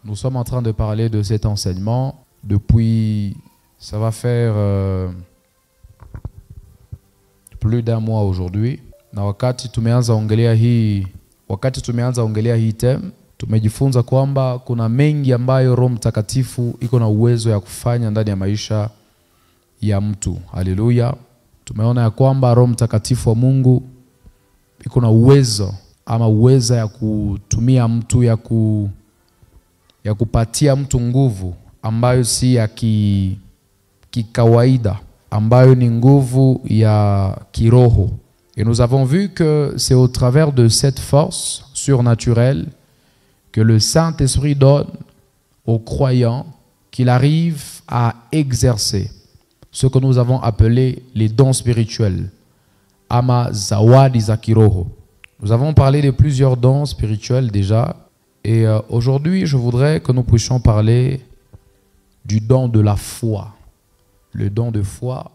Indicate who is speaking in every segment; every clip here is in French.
Speaker 1: Nous sommes en train de parler de cet enseignement depuis, ça va faire plus d'un mois aujourd'hui. Na wakati tumeanza ongelea hii theme, tumejifunza kwamba kuna mengi ambayo Roho Mtakatifu iko na uwezo ya kufanya ndani ya maisha ya mtu. Haleluya. Tumeona ya kwamba Roho Mtakatifu wa Mungu iko na uwezo ama uweza ya kutumia mtu ya kupatia mtu nguvu ambayo si ya kikawaida, ambayo ni nguvu ya kiroho. Et nous avons vu que c'est au travers de cette force surnaturelle que le Saint-Esprit donne aux croyants qu'il arrive à exercer ce que nous avons appelé les dons spirituels, ama zawadi za kiroho. Nous avons parlé de plusieurs dons spirituels déjà, et aujourd'hui je voudrais que nous puissions parler du don de la foi, le don de foi.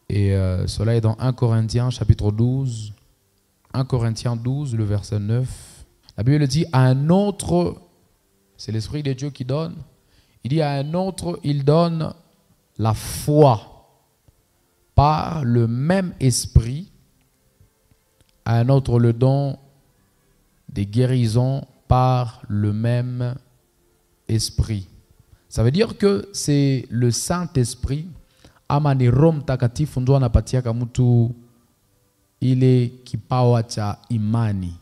Speaker 1: Et cela est dans 1 Corinthiens chapitre 12, 1 Corinthiens 12, le verset 9. La Bible dit à un autre, c'est l'Esprit de Dieu qui donne, il dit à un autre, il donne la foi par le même esprit, à un autre le don des guérisons par le même esprit. Ça veut dire que c'est le Saint-Esprit ama ni Roho Mtakatifu ndo anapatiaka mtu ile kipawa cha imani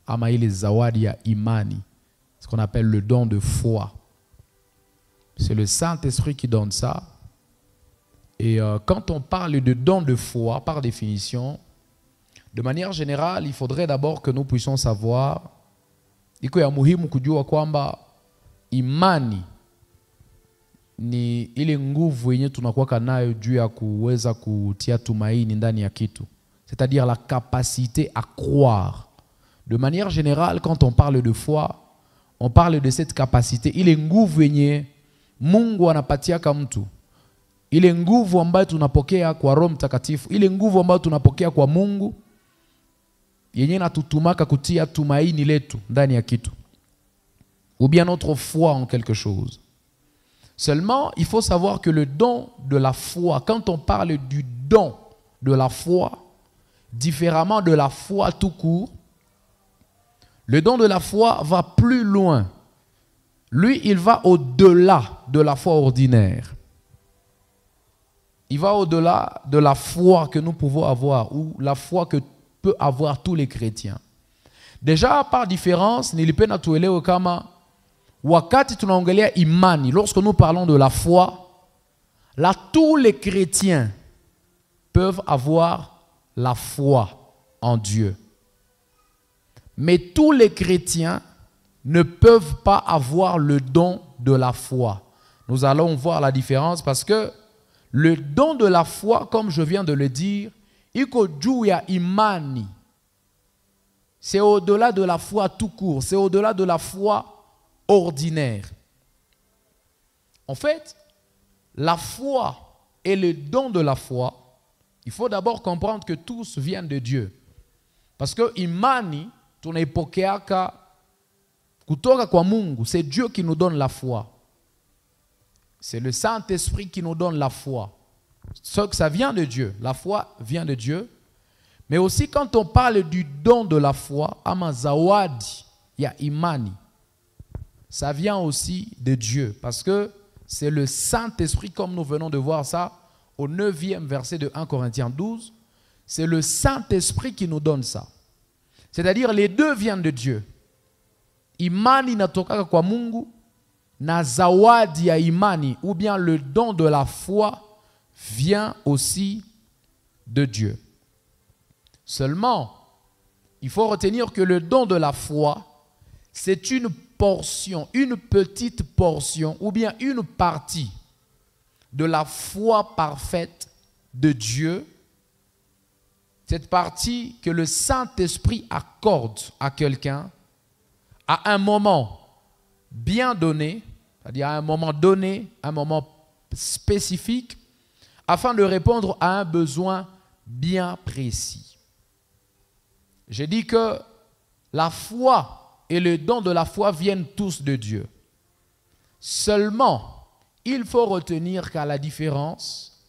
Speaker 1: ama ile zawadi ya imani, ce qu'on appelle le don de foi. C'est le Saint-Esprit qui donne ça. Et quand on parle de don de foi, par définition, de manière générale, il faudrait d'abord que nous puissions savoir iko ya muhimu kujua kwamba imani ni ile nguvu yenye tunakuwa nayo juu ya kuweza kutia tumaini ndani ya kitu. C'est-à-dire la capacité à croire. De manière générale, quand on parle de foi, on parle de cette capacité. Ile nguvu yenye Mungu anapatiaka mtu. Ile nguvu ambayo tunapokea kwa Roho Mtakatifu, ile nguvu ambayo tunapokea kwa Mungu yenye natutumaka kutia tumaini letu ndani ya kitu. Ou bien notre foi en quelque chose. Seulement, il faut savoir que le don de la foi, quand on parle du don de la foi, différemment de la foi tout court, le don de la foi va plus loin. Lui, il va au-delà de la foi ordinaire. Il va au-delà de la foi que nous pouvons avoir ou la foi que peut avoir tous les chrétiens. Déjà, par différence, nilipenda tuelewe kama wakati tunaongelea imani, lorsque nous parlons de la foi, là tous les chrétiens peuvent avoir la foi en Dieu. Mais tous les chrétiens ne peuvent pas avoir le don de la foi. Nous allons voir la différence parce que le don de la foi, comme je viens de le dire, iko juu ya imani. C'est au-delà de la foi tout court, c'est au-delà de la foi ordinaire. En fait, la foi et le don de la foi, il faut d'abord comprendre que tous viennent de Dieu. Parce que imani tunaipokeaka kutoka kwa Mungu, c'est Dieu qui nous donne la foi. C'est le Saint-Esprit qui nous donne la foi. Ça vient de Dieu, la foi vient de Dieu. Mais aussi quand on parle du don de la foi, ama zawadi ya imani, ça vient aussi de Dieu, parce que c'est le Saint-Esprit, comme nous venons de voir ça au 9e verset de 1 Corinthiens 12, c'est le Saint-Esprit qui nous donne ça. C'est-à-dire les deux viennent de Dieu. Imani natoka kwa Mungu na zawadi ya imani, ou bien le don de la foi vient aussi de Dieu. Seulement, il faut retenir que le don de la foi, c'est une portion, une petite portion ou bien une partie de la foi parfaite de Dieu. Cette partie que le Saint-Esprit accorde à quelqu'un à un moment bien donné, c'est-à-dire à un moment donné, un moment spécifique, afin de répondre à un besoin bien précis. J'ai dit que la foi et le don de la foi viennent tous de Dieu. Seulement, il faut retenir qu'à la différence,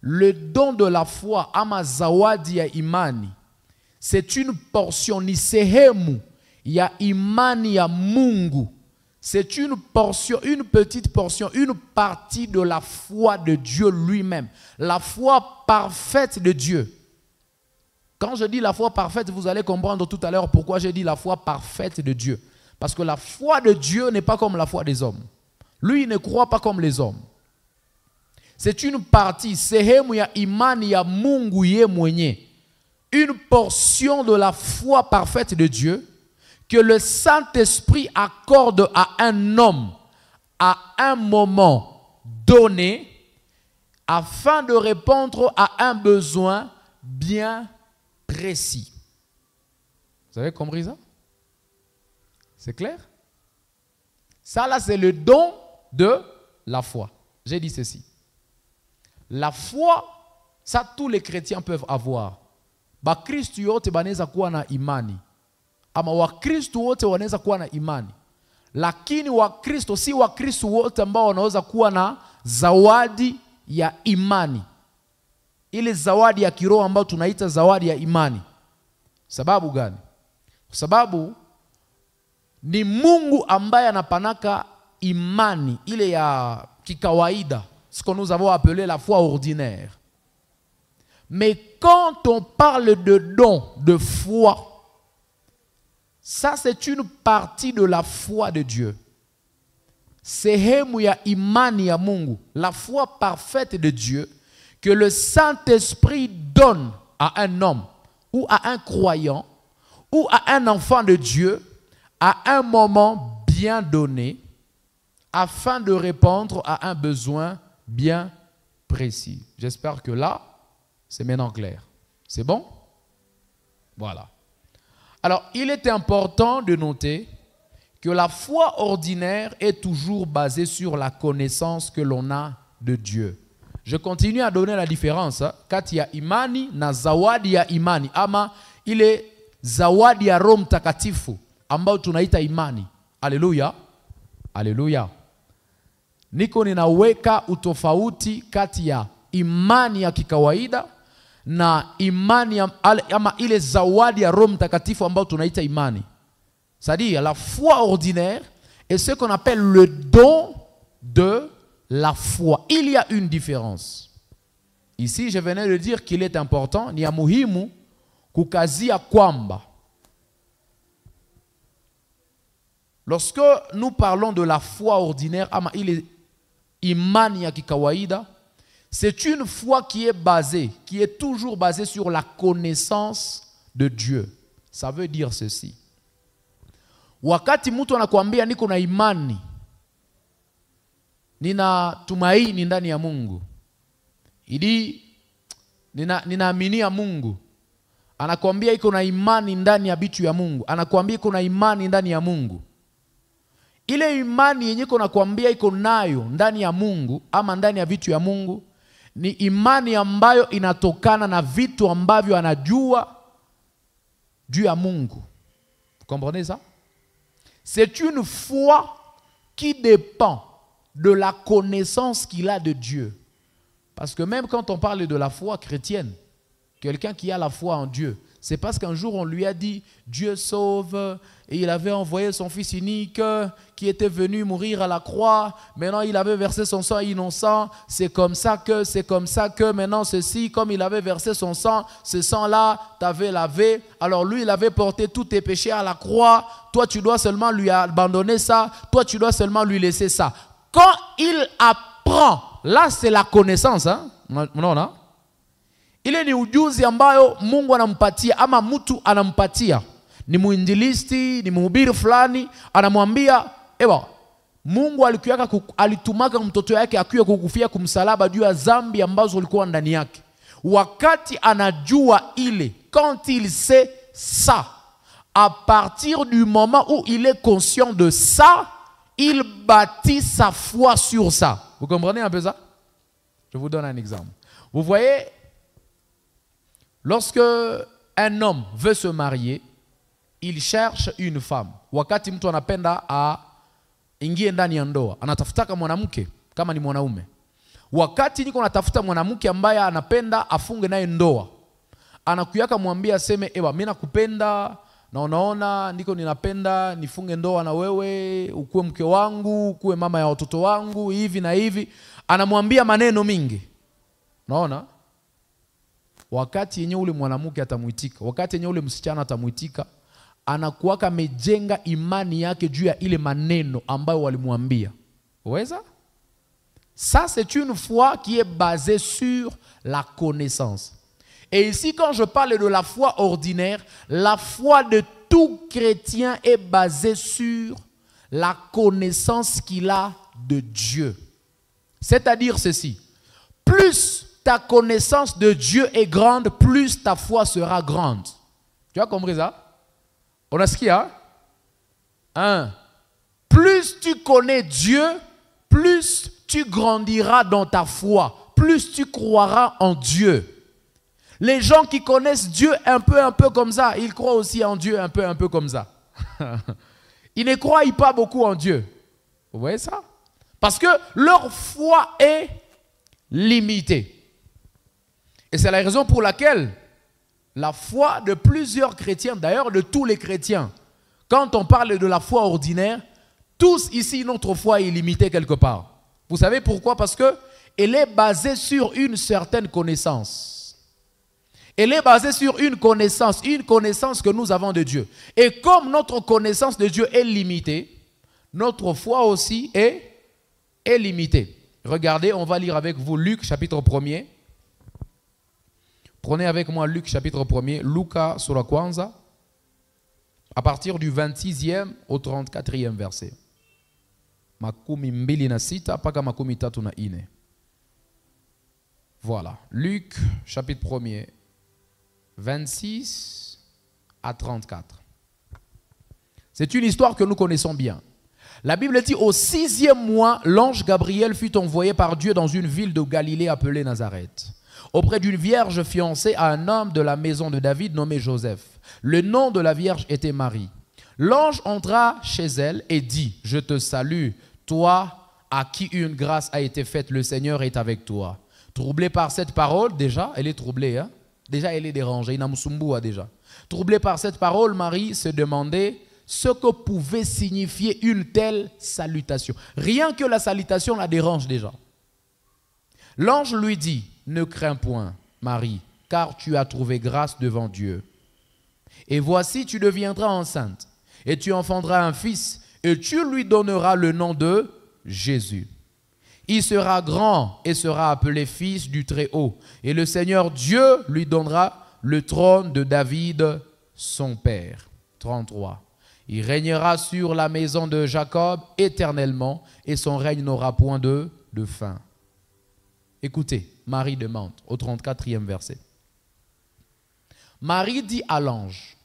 Speaker 1: le don de la foi, ama zawadi ya imani, c'est une portion, ni sehemu ya imani ya Mungu. C'est une portion, une petite portion, une partie de la foi de Dieu lui-même. La foi parfaite de Dieu. Quand je dis la foi parfaite, vous allez comprendre tout à l'heure pourquoi j'ai dit la foi parfaite de Dieu. Parce que la foi de Dieu n'est pas comme la foi des hommes. Lui, il ne croit pas comme les hommes. C'est une partie, sehemu ya imani ya Mungu ye mwenye. Une portion de la foi parfaite de Dieu que le Saint-Esprit accorde à un homme à un moment donné afin de répondre à un besoin bien précis. Vous avez compris ça? C'est clair? Ça là, c'est le don de la foi. J'ai dit ceci. La foi, ça tous les chrétiens peuvent avoir. Ba Kristo yote banaweza kuwa na imani. Ama Wakristo wote wanaweza kuwa na imani. Lakini Wakristo si Wakristo wote ambao wanaweza kuwa na zawadi ya imani. Ile zawadi ya kiroho ambayo tunaita zawadi ya imani. Sababu gani? Kwa sababu ni Mungu ambaye anapanaka imani ile ya kikawaida, ce que nous avons appelé la foi ordinaire. Mais quand on parle de don de foi, ça c'est une partie de la foi de Dieu. Sehemu ya imani ya Mungu, la foi parfaite de Dieu que le Saint-Esprit donne à un homme ou à un croyant ou à un enfant de Dieu à un moment bien donné afin de répondre à un besoin bien précis. J'espère que là, c'est maintenant clair. C'est bon? Voilà. Alors, il est important de noter que la foi ordinaire est toujours basée sur la connaissance que l'on a de Dieu. Je continue à donner la différence. Kati ya imani na zawadi ya imani. Ama ile zawadi ya Roho Mtakatifu ambao tunaita imani. Haleluya. Haleluya. Niko ninaweka utofauti kati ya imani ya kikawaida na imani ya, ama ile zawadi ya Roho Mtakatifu ambao tunaita imani. C'est-à-dire la foi ordinaire et ce qu'on appelle le don de la foi. Il y a une différence. Ici, je venais de dire qu'il est important, ni ya muhimu kukazia kwamba. Lorsque nous parlons de la foi ordinaire, ama ile imani ya kikawaida, c'est une foi qui est basée, qui est toujours basée sur la connaissance de Dieu. Ça veut dire ceci. Wakati mtu anakuambia niko na imani, nina tumaini ndani ya Mungu, ili ninaaminia Mungu, anakuambia iko na imani ndani ya bitu ya Mungu, anakuambia iko na imani ndani ya Mungu. Ile imani yenye kunakuambia iko nayo ndani ya Mungu ama ndani ya vitu ya Mungu ni imani ambayo inatokana na vitu ambavyo anajua juu ya Mungu. Vous comprenez ça? C'est une foi qui dépend de la connaissance qu'il a de Dieu. Parce que même quand on parle de la foi chrétienne, quelqu'un qui a la foi en Dieu, c'est parce qu'un jour on lui a dit Dieu sauve et il avait envoyé son fils unique qui était venu mourir à la croix. Maintenant il avait versé son sang innocent. C'est comme ça que maintenant ceci, comme il avait versé son sang, ce sang-là t'avait lavé. Alors lui il avait porté tous tes péchés à la croix. Toi tu dois seulement lui abandonner ça. Toi tu dois seulement lui laisser ça. Quand il apprend, là c'est la connaissance. Hein? Non. Ile ni ujuzi ambayo Mungu anampatia ama mtu anampatia. Ni muinjilisti, ni mhubiri fulani, anamwambia, ewa, Mungu alitumaka mtoto yake akiwa kukufia kumsalaba juu ya dhambi ambazo ulikuwa ndani yake. Wakati anajua ile, quand il sait ça, à partir du moment où il est conscient de ça, il bâtit sa foi sur ça. Vous comprenez un peu ça? Je vous donne un exemple. Vous voyez, lorsque un homme veut se marier, il cherche une femme. Wakati mtu anapenda ingie ndani ya ndoa, anatafutaka mwanamke kama ni mwanaume. Wakati niko natafuta mwanamke ambaye anapenda afunge naye ndoa, anakuyaka mwambia aseme, ewa mimi nakupenda na unaona niko ninapenda nifunge ndoa na wewe, ukuwe mke wangu, ukuwe mama ya watoto wangu, hivi na hivi. Anamwambia maneno mingi. Unaona? Wakati yenye ule mwanamke atamuitika, wakati yenye ule msichana atamuitika, anakuwaka amejenga imani yake juu ya ile maneno ambayo walimwambia. Weza? Ça c'est une foi qui est basée sur la connaissance. Et ici, quand je parle de la foi ordinaire, la foi de tout chrétien est basée sur la connaissance qu'il a de Dieu. C'est-à-dire ceci, plus ta connaissance de Dieu est grande, plus ta foi sera grande. Tu as compris ça? On a ce qu'il y a? Plus tu connais Dieu, plus tu grandiras dans ta foi, plus tu croiras en Dieu. Les gens qui connaissent Dieu un peu comme ça, ils croient aussi en Dieu un peu comme ça. Ils ne croient pas beaucoup en Dieu. Vous voyez ça? Parce que leur foi est limitée. Et c'est la raison pour laquelle la foi de plusieurs chrétiens, d'ailleurs de tous les chrétiens, quand on parle de la foi ordinaire, tous ici, notre foi est limitée quelque part. Vous savez pourquoi? Parce qu'elle est basée sur une certaine connaissance. Elle est basée sur une connaissance que nous avons de Dieu. Et comme notre connaissance de Dieu est limitée, notre foi aussi est limitée. Regardez, on va lire avec vous Luc chapitre 1er. Prenez avec moi Luc chapitre 1er, Luka sura kwanza, à partir du 26e au 34e verset. Makumi mbili na sita paka makumi tatu na ine. Voilà, Luc chapitre 1er. 26 à 34. C'est une histoire que nous connaissons bien. La Bible dit, au 6e mois, l'ange Gabriel fut envoyé par Dieu dans une ville de Galilée appelée Nazareth, auprès d'une vierge fiancée à un homme de la maison de David nommé Joseph. Le nom de la vierge était Marie. L'ange entra chez elle et dit, « Je te salue, toi à qui une grâce a été faite, le Seigneur est avec toi. » Troublée par cette parole, déjà, elle est troublée, hein? Déjà, elle est dérangée. Déjà. Troublée par cette parole, Marie se demandait ce que pouvait signifier une telle salutation. Rien que la salutation la dérange déjà. L'ange lui dit, ne crains point, Marie, car tu as trouvé grâce devant Dieu. Et voici, tu deviendras enceinte, et tu enfanteras un fils, et tu lui donneras le nom de Jésus. Il sera grand et sera appelé fils du Très-Haut. Et le Seigneur Dieu lui donnera le trône de David, son père. 33. Il régnera sur la maison de Jacob éternellement et son règne n'aura point de fin. Écoutez, Marie demande au 34e verset. Marie dit à l'ange,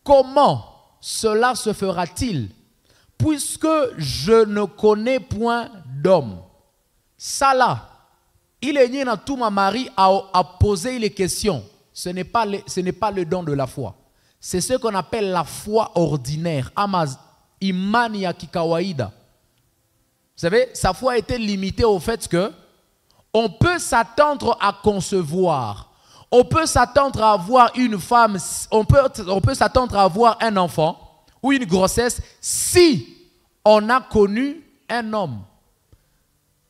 Speaker 1: comment cela se fera-t-il puisque je ne connais point d'homme? Ça là, il est né à tout ma Marie à poser les questions. Ce n'est pas le don de la foi. C'est ce qu'on appelle la foi ordinaire. Imani ya kikawaida. Vous savez, sa foi était limitée au fait que on peut s'attendre à concevoir. On peut s'attendre à avoir une femme, on peut s'attendre à avoir un enfant ou une grossesse si on a connu un homme.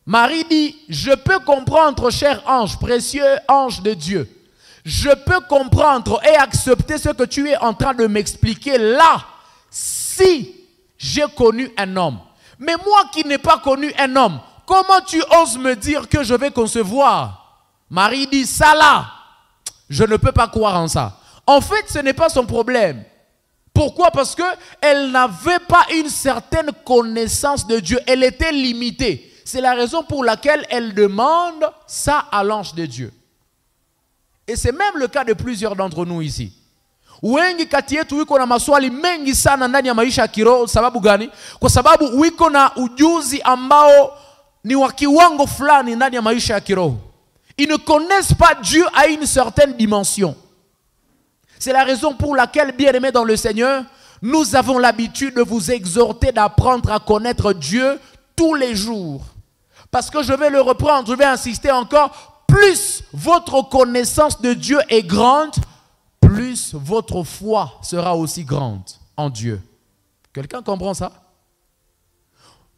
Speaker 1: Marie dit, je peux comprendre, cher ange, précieux ange de Dieu. Je peux comprendre et accepter ce que tu es en train de m'expliquer là, si j'ai connu un homme. Mais moi qui n'ai pas connu un homme, comment tu oses me dire que je vais concevoir? Marie dit, ça là, je ne peux pas croire en ça. En fait, ce n'est pas son problème. Pourquoi? Parce qu'elle n'avait pas une certaine connaissance de Dieu. Elle était limitée. C'est la raison pour laquelle elle demande ça à l'ange de Dieu. Et c'est même le cas de plusieurs d'entre nous ici. Wengi kati yetu wiko na maswali mengi sana ndani ya maisha ya kiroho. Sababu gani? Kwa sababu wiko na ujuzi ambao ni wa kiwango fulani ndani ya maisha ya kiroho. Ils ne connaissent pas Dieu à une certaine dimension. C'est la raison pour laquelle, bien-aimés dans le Seigneur, nous avons l'habitude de vous exhorter d'apprendre à connaître Dieu tous les jours. Parce que je vais le reprendre, je vais insister encore, plus votre connaissance de Dieu est grande, plus votre foi sera aussi grande en Dieu. Quelqu'un comprend ça?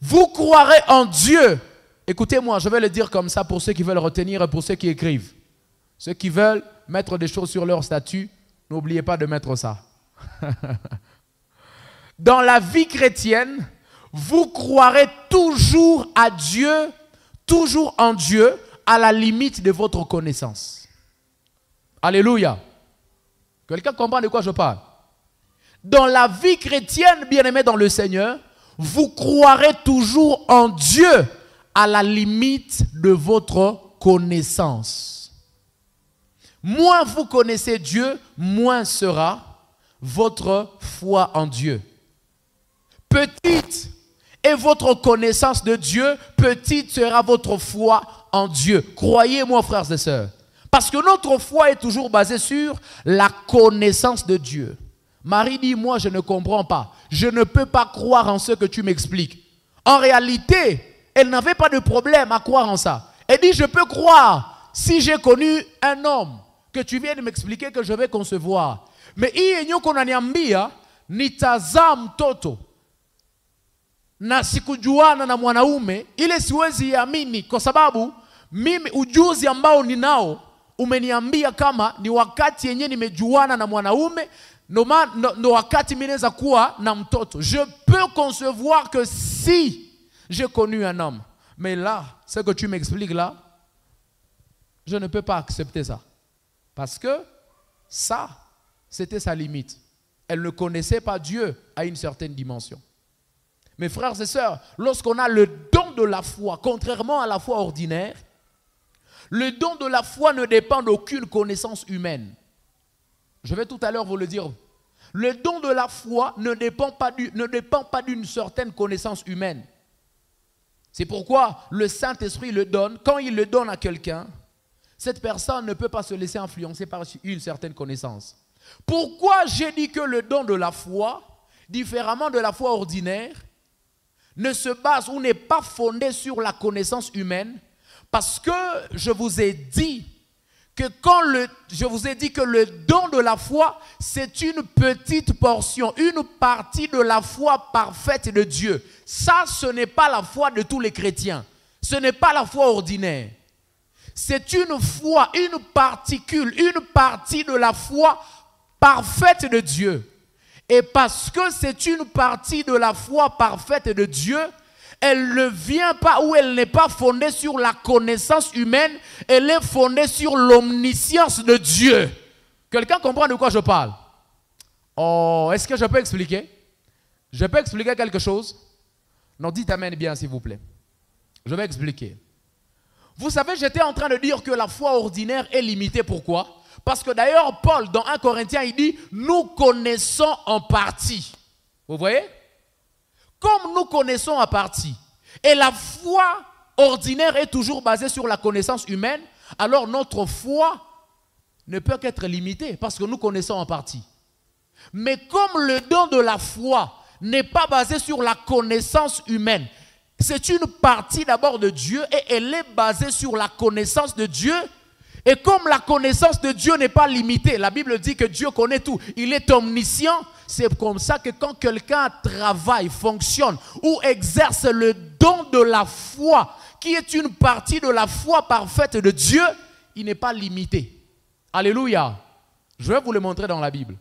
Speaker 1: Vous croirez en Dieu. Écoutez-moi, je vais le dire comme ça pour ceux qui veulent retenir et pour ceux qui écrivent. Ceux qui veulent mettre des choses sur leur statut, n'oubliez pas de mettre ça. Dans la vie chrétienne, vous croirez toujours à Dieu, toujours en Dieu, à la limite de votre connaissance. Alléluia. Quelqu'un comprend de quoi je parle? Dans la vie chrétienne, bien-aimé dans le Seigneur, vous croirez toujours en Dieu à la limite de votre connaissance. Moins vous connaissez Dieu, moins sera votre foi en Dieu. Petite est votre connaissance de Dieu, petite sera votre foi en Dieu. Croyez-moi, frères et sœurs. Parce que notre foi est toujours basée sur la connaissance de Dieu. Marie dit, moi je ne comprends pas. Je ne peux pas croire en ce que tu m'expliques. En réalité, elle n'avait pas de problème à croire en ça. Elle dit, je peux croire si j'ai connu un homme que tu viens de m'expliquer que je vais concevoir. Mais hii yenye kunaniambia nitazaa mtoto na sikujuana na mwanaume, ile siwezi amini kwa sababu mimi ujuzi ambao ninao umeniambia kama ni wakati yenye nimejuana na mwanaume no wakati mimi naweza kuwa na mtoto. Je peux concevoir que si j'ai connu un homme. Mais là, ce que tu m'expliques là, je ne peux pas accepter ça. Parce que ça, c'était sa limite. Elle ne connaissait pas Dieu à une certaine dimension. Mes frères et sœurs, lorsqu'on a le don de la foi, contrairement à la foi ordinaire, le don de la foi ne dépend d'aucune connaissance humaine. Je vais tout à l'heure vous le dire. Le don de la foi ne dépend pas d'une certaine connaissance humaine. C'est pourquoi le Saint-Esprit le donne. Quand il le donne à quelqu'un, cette personne ne peut pas se laisser influencer par une certaine connaissance. Pourquoi j'ai dit que le don de la foi, différemment de la foi ordinaire, ne se base ou n'est pas fondé sur la connaissance humaine? Parce que je vous ai dit que le don de la foi, c'est une petite portion, une partie de la foi parfaite de Dieu. Ça, ce n'est pas la foi de tous les chrétiens. Ce n'est pas la foi ordinaire. C'est une foi, une particule, une partie de la foi parfaite de Dieu. Et parce que c'est une partie de la foi parfaite de Dieu, elle ne vient pas ou elle n'est pas fondée sur la connaissance humaine, elle est fondée sur l'omniscience de Dieu. Quelqu'un comprend de quoi je parle? Oh, est-ce que je peux expliquer? Je peux expliquer quelque chose? Non, dites amen bien s'il vous plaît. Je vais expliquer. Vous savez, j'étais en train de dire que la foi ordinaire est limitée. Pourquoi? Parce que d'ailleurs, Paul, dans 1 Corinthiens, il dit, nous connaissons en partie. Vous voyez? Comme nous connaissons en partie, et la foi ordinaire est toujours basée sur la connaissance humaine, alors notre foi ne peut qu'être limitée parce que nous connaissons en partie. Mais comme le don de la foi n'est pas basé sur la connaissance humaine, c'est une partie d'abord de Dieu et elle est basée sur la connaissance de Dieu. Et comme la connaissance de Dieu n'est pas limitée, la Bible dit que Dieu connaît tout, il est omniscient. C'est comme ça que quand quelqu'un travaille, fonctionne ou exerce le don de la foi, qui est une partie de la foi parfaite de Dieu, il n'est pas limité. Alléluia. Je vais vous le montrer dans la Bible.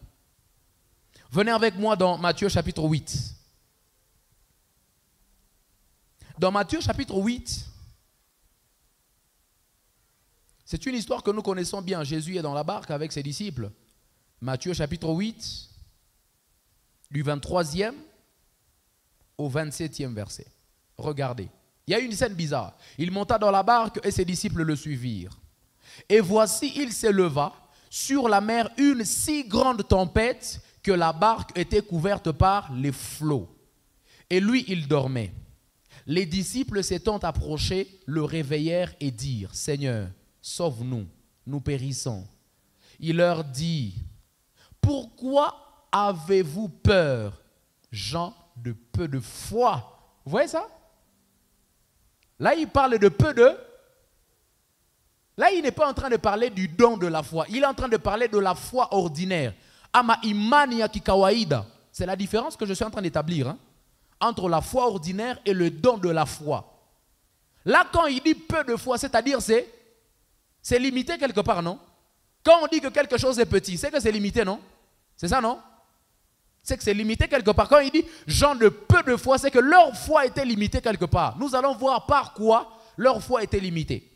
Speaker 1: Venez avec moi dans Matthieu chapitre 8. Dans Matthieu chapitre 8, c'est une histoire que nous connaissons bien. Jésus est dans la barque avec ses disciples. Matthieu chapitre 8, du 23e au 27e verset. Regardez. Il y a une scène bizarre. Il monta dans la barque et ses disciples le suivirent. Et voici, il s'éleva sur la mer une si grande tempête que la barque était couverte par les flots. Et lui, il dormait. Les disciples s'étant approchés, le réveillèrent et dirent, « Seigneur, sauve-nous, nous périssons. » Il leur dit, pourquoi avez-vous peur, gens de peu de foi? Vous voyez ça? Là, il parle de peu de... Là, il n'est pas en train de parler du don de la foi. Il est en train de parler de la foi ordinaire. Ama imani ya kikawaida. C'est la différence que je suis en train d'établir entre la foi ordinaire et le don de la foi. Là, quand il dit peu de foi, c'est-à-dire c'est limité quelque part, non? Quand on dit que quelque chose est petit, c'est que c'est limité, non? C'est ça, non? C'est que c'est limité quelque part. Quand il dit gens de peu de foi, c'est que leur foi était limitée quelque part. Nous allons voir par quoi leur foi était limitée.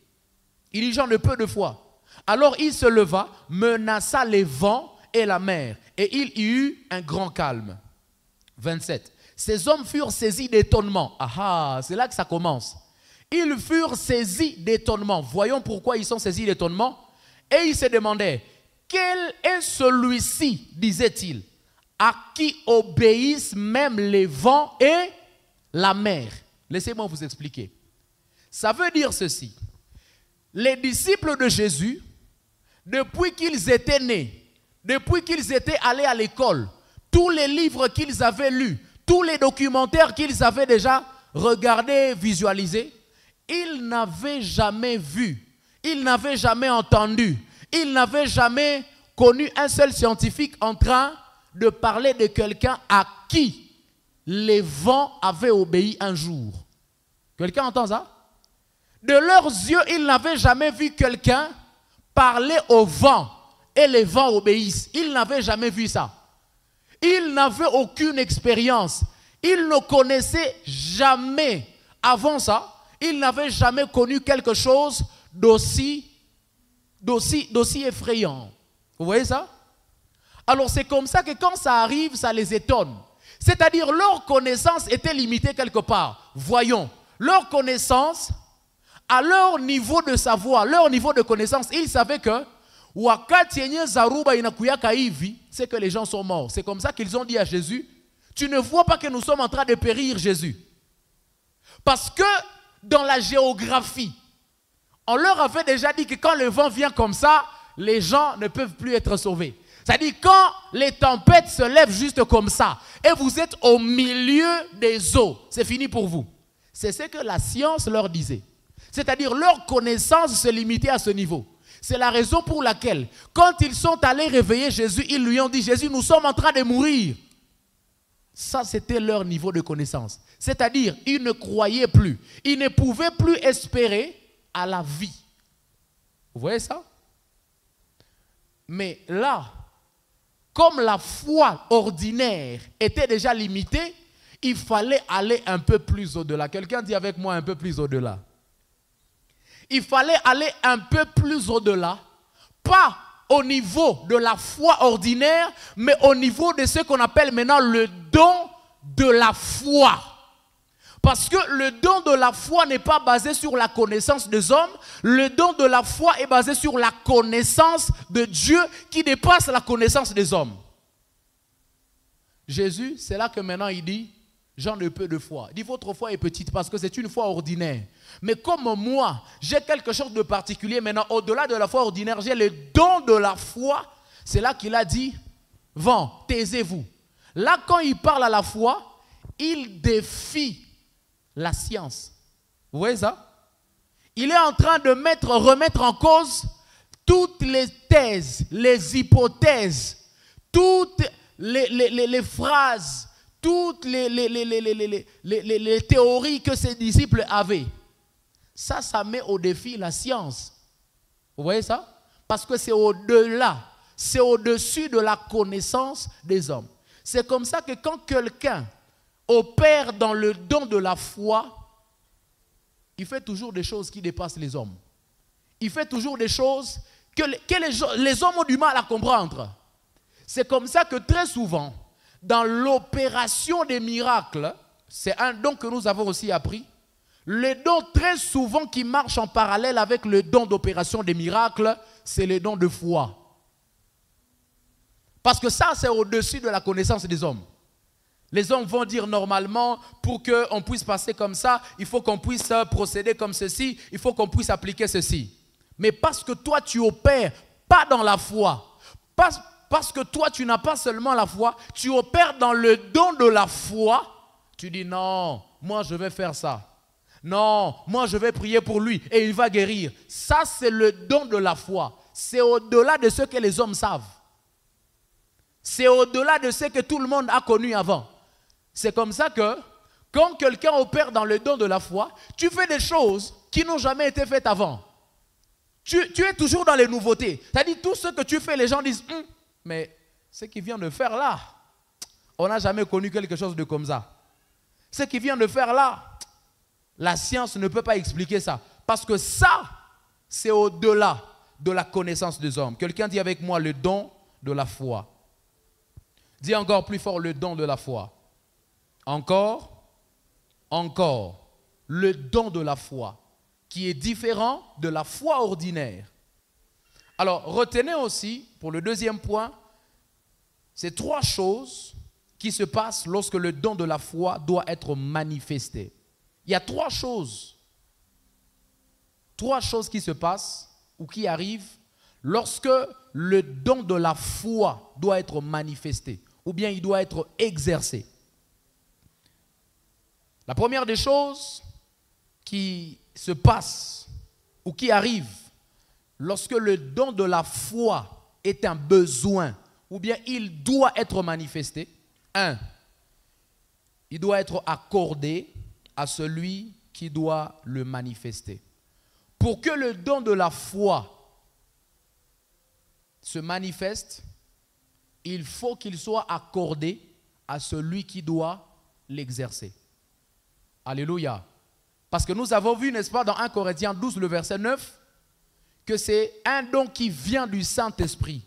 Speaker 1: Il dit gens de peu de foi. Alors il se leva, menaça les vents et la mer, et il y eut un grand calme. 27. Ces hommes furent saisis d'étonnement. Ah, c'est là que ça commence. Ils furent saisis d'étonnement. Voyons pourquoi ils sont saisis d'étonnement. Et ils se demandaient, quel est celui-ci, disait-il, à qui obéissent même les vents et la mer? Laissez-moi vous expliquer. Ça veut dire ceci. Les disciples de Jésus, depuis qu'ils étaient nés, depuis qu'ils étaient allés à l'école, tous les livres qu'ils avaient lus, tous les documentaires qu'ils avaient déjà regardés, visualisés, ils n'avaient jamais vu, ils n'avaient jamais entendu, ils n'avaient jamais connu un seul scientifique en train de parler de quelqu'un à qui les vents avaient obéi un jour. Quelqu'un entend ça? De leurs yeux, ils n'avaient jamais vu quelqu'un parler au vent et les vents obéissent. Ils n'avaient jamais vu ça. Ils n'avaient aucune expérience. Ils ne connaissaient jamais, avant ça, ils n'avaient jamais connu quelque chose d'aussi effrayant. Vous voyez ça? Alors c'est comme ça que quand ça arrive, ça les étonne. C'est-à-dire leur connaissance était limitée quelque part. Voyons, leur connaissance, à leur niveau de savoir, leur niveau de connaissance, ils savaient que c'est que les gens sont morts. C'est comme ça qu'ils ont dit à Jésus, tu ne vois pas que nous sommes en train de périr, Jésus? Parce que dans la géographie, on leur avait déjà dit que quand le vent vient comme ça, les gens ne peuvent plus être sauvés. C'est-à-dire quand les tempêtes se lèvent juste comme ça et vous êtes au milieu des eaux, c'est fini pour vous. C'est ce que la science leur disait. C'est-à-dire leur connaissance se limitait à ce niveau. C'est la raison pour laquelle, quand ils sont allés réveiller Jésus, ils lui ont dit, Jésus, nous sommes en train de mourir. Ça, c'était leur niveau de connaissance. C'est-à-dire, ils ne croyaient plus. Ils ne pouvaient plus espérer à la vie. Vous voyez ça? Mais là, comme la foi ordinaire était déjà limitée, il fallait aller un peu plus au-delà. Quelqu'un dit avec moi un peu plus au-delà. Il fallait aller un peu plus au-delà, pas au niveau de la foi ordinaire, mais au niveau de ce qu'on appelle maintenant le don de la foi. Parce que le don de la foi n'est pas basé sur la connaissance des hommes, le don de la foi est basé sur la connaissance de Dieu qui dépasse la connaissance des hommes. Jésus, c'est là que maintenant il dit, gens de peu de foi. Il dit, votre foi est petite parce que c'est une foi ordinaire. Mais comme moi, j'ai quelque chose de particulier maintenant, au-delà de la foi ordinaire, j'ai le don de la foi. C'est là qu'il a dit, vent, taisez-vous. Là, quand il parle à la foi, il défie la science. Vous voyez ça? Il est en train de remettre en cause toutes les thèses, les hypothèses, toutes les phrases, toutes les théories que ses disciples avaient. Ça met au défi la science. Vous voyez ça? Parce que c'est au-delà, c'est au-dessus de la connaissance des hommes. C'est comme ça que quand quelqu'un opère dans le don de la foi, il fait toujours des choses qui dépassent les hommes. Il fait toujours des choses que les hommes ont du mal à comprendre. C'est comme ça que très souvent, dans l'opération des miracles, c'est un don que nous avons aussi appris, le don très souvent qui marche en parallèle avec le don d'opération des miracles, c'est le don de foi. Parce que ça, c'est au-dessus de la connaissance des hommes. Les hommes vont dire normalement, pour qu'on puisse passer comme ça, il faut qu'on puisse procéder comme ceci, il faut qu'on puisse appliquer ceci. Mais parce que toi, tu opères pas dans la foi, parce que toi, tu n'as pas seulement la foi, tu opères dans le don de la foi. Tu dis non, moi je vais faire ça. Non, moi je vais prier pour lui et il va guérir. Ça, c'est le don de la foi. C'est au-delà de ce que les hommes savent. C'est au-delà de ce que tout le monde a connu avant. C'est comme ça que quand quelqu'un opère dans le don de la foi, tu fais des choses qui n'ont jamais été faites avant. Tu es toujours dans les nouveautés. C'est-à-dire tout ce que tu fais, les gens disent mais ce qu'il vient de faire là, on n'a jamais connu quelque chose de comme ça. Ce qu'il vient de faire là, la science ne peut pas expliquer ça. Parce que ça, c'est au-delà de la connaissance des hommes. Quelqu'un dit avec moi le don de la foi. Dis encore plus fort le don de la foi. Encore, le don de la foi, qui est différent de la foi ordinaire. Alors, retenez aussi, pour le deuxième point, ces trois choses qui se passent lorsque le don de la foi doit être manifesté. Il y a trois choses qui se passent ou qui arrivent lorsque le don de la foi doit être manifesté ou bien il doit être exercé. La première des choses qui se passe ou qui arrive lorsque le don de la foi est un besoin ou bien il doit être manifesté, il doit être accordé à celui qui doit le manifester. Pour que le don de la foi se manifeste, il faut qu'il soit accordé à celui qui doit l'exercer. Alléluia. Parce que nous avons vu, n'est-ce pas, dans 1 Corinthiens 12, le verset 9, que c'est un don qui vient du Saint-Esprit.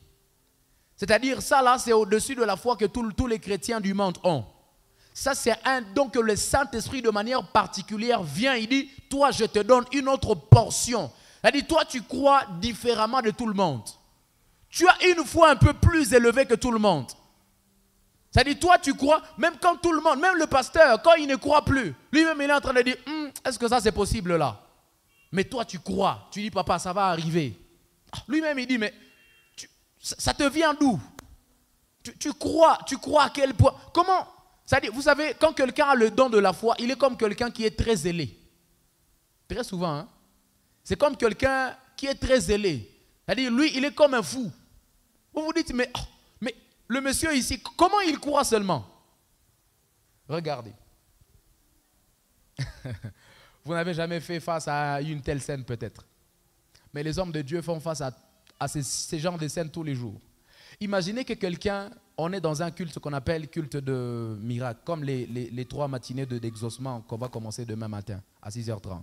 Speaker 1: C'est-à-dire, ça là, c'est au-dessus de la foi que tous les chrétiens du monde ont. Ça, c'est un don que le Saint-Esprit, de manière particulière, vient. Il dit, toi, je te donne une autre portion. C'est-à-dire, toi, tu crois différemment de tout le monde. Tu as une foi un peu plus élevée que tout le monde. C'est-à-dire, toi, tu crois, même quand tout le monde, même le pasteur, quand il ne croit plus, lui-même, il est en train de dire, est-ce que ça, c'est possible là? Mais toi, tu crois. Tu dis, papa, ça va arriver. Lui-même, il dit, mais ça te vient d'où? Tu crois à quel point? Comment? C'est-à-dire, vous savez, quand quelqu'un a le don de la foi, il est comme quelqu'un qui est très zélé. Très souvent, hein? C'est comme quelqu'un qui est très zélé. C'est-à-dire, lui, il est comme un fou. Vous vous dites, mais le monsieur ici, comment il croit seulement? Regardez. Vous n'avez jamais fait face à une telle scène peut-être. Mais les hommes de Dieu font face à ces genres de scènes tous les jours. Imaginez que quelqu'un, on est dans un culte qu'on appelle culte de miracle, comme les 3 matinées d'exaucement qu'on va commencer demain matin à 6h30.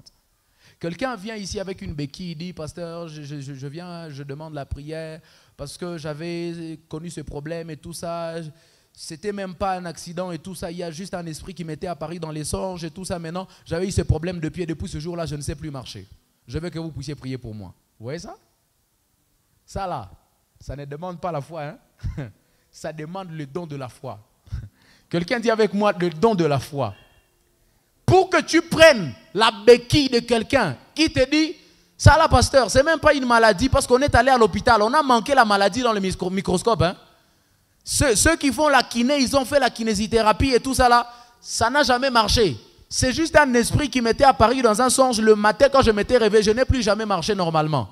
Speaker 1: Quelqu'un vient ici avec une béquille, il dit, pasteur, je viens, je demande la prière parce que j'avais connu ce problème et tout ça. C'était même pas un accident et tout ça. Il y a juste un esprit qui m'était apparu dans les songes et tout ça. Maintenant, j'avais eu ce problème de pied. Depuis ce jour-là, je ne sais plus marcher. Je veux que vous puissiez prier pour moi. Vous voyez ça? Ça là, ça ne demande pas la foi. Hein? Ça demande le don de la foi. Quelqu'un dit avec moi le don de la foi. Pour que tu prennes la béquille de quelqu'un qui te dit, ça là, pasteur, c'est même pas une maladie parce qu'on est allé à l'hôpital. On a manqué la maladie dans le microscope. Hein? Ceux qui font la kiné, ils ont fait la kinésithérapie et tout ça là, ça n'a jamais marché. C'est juste un esprit qui m'était apparu dans un songe le matin quand je m'étais réveillé. Je n'ai plus jamais marché normalement.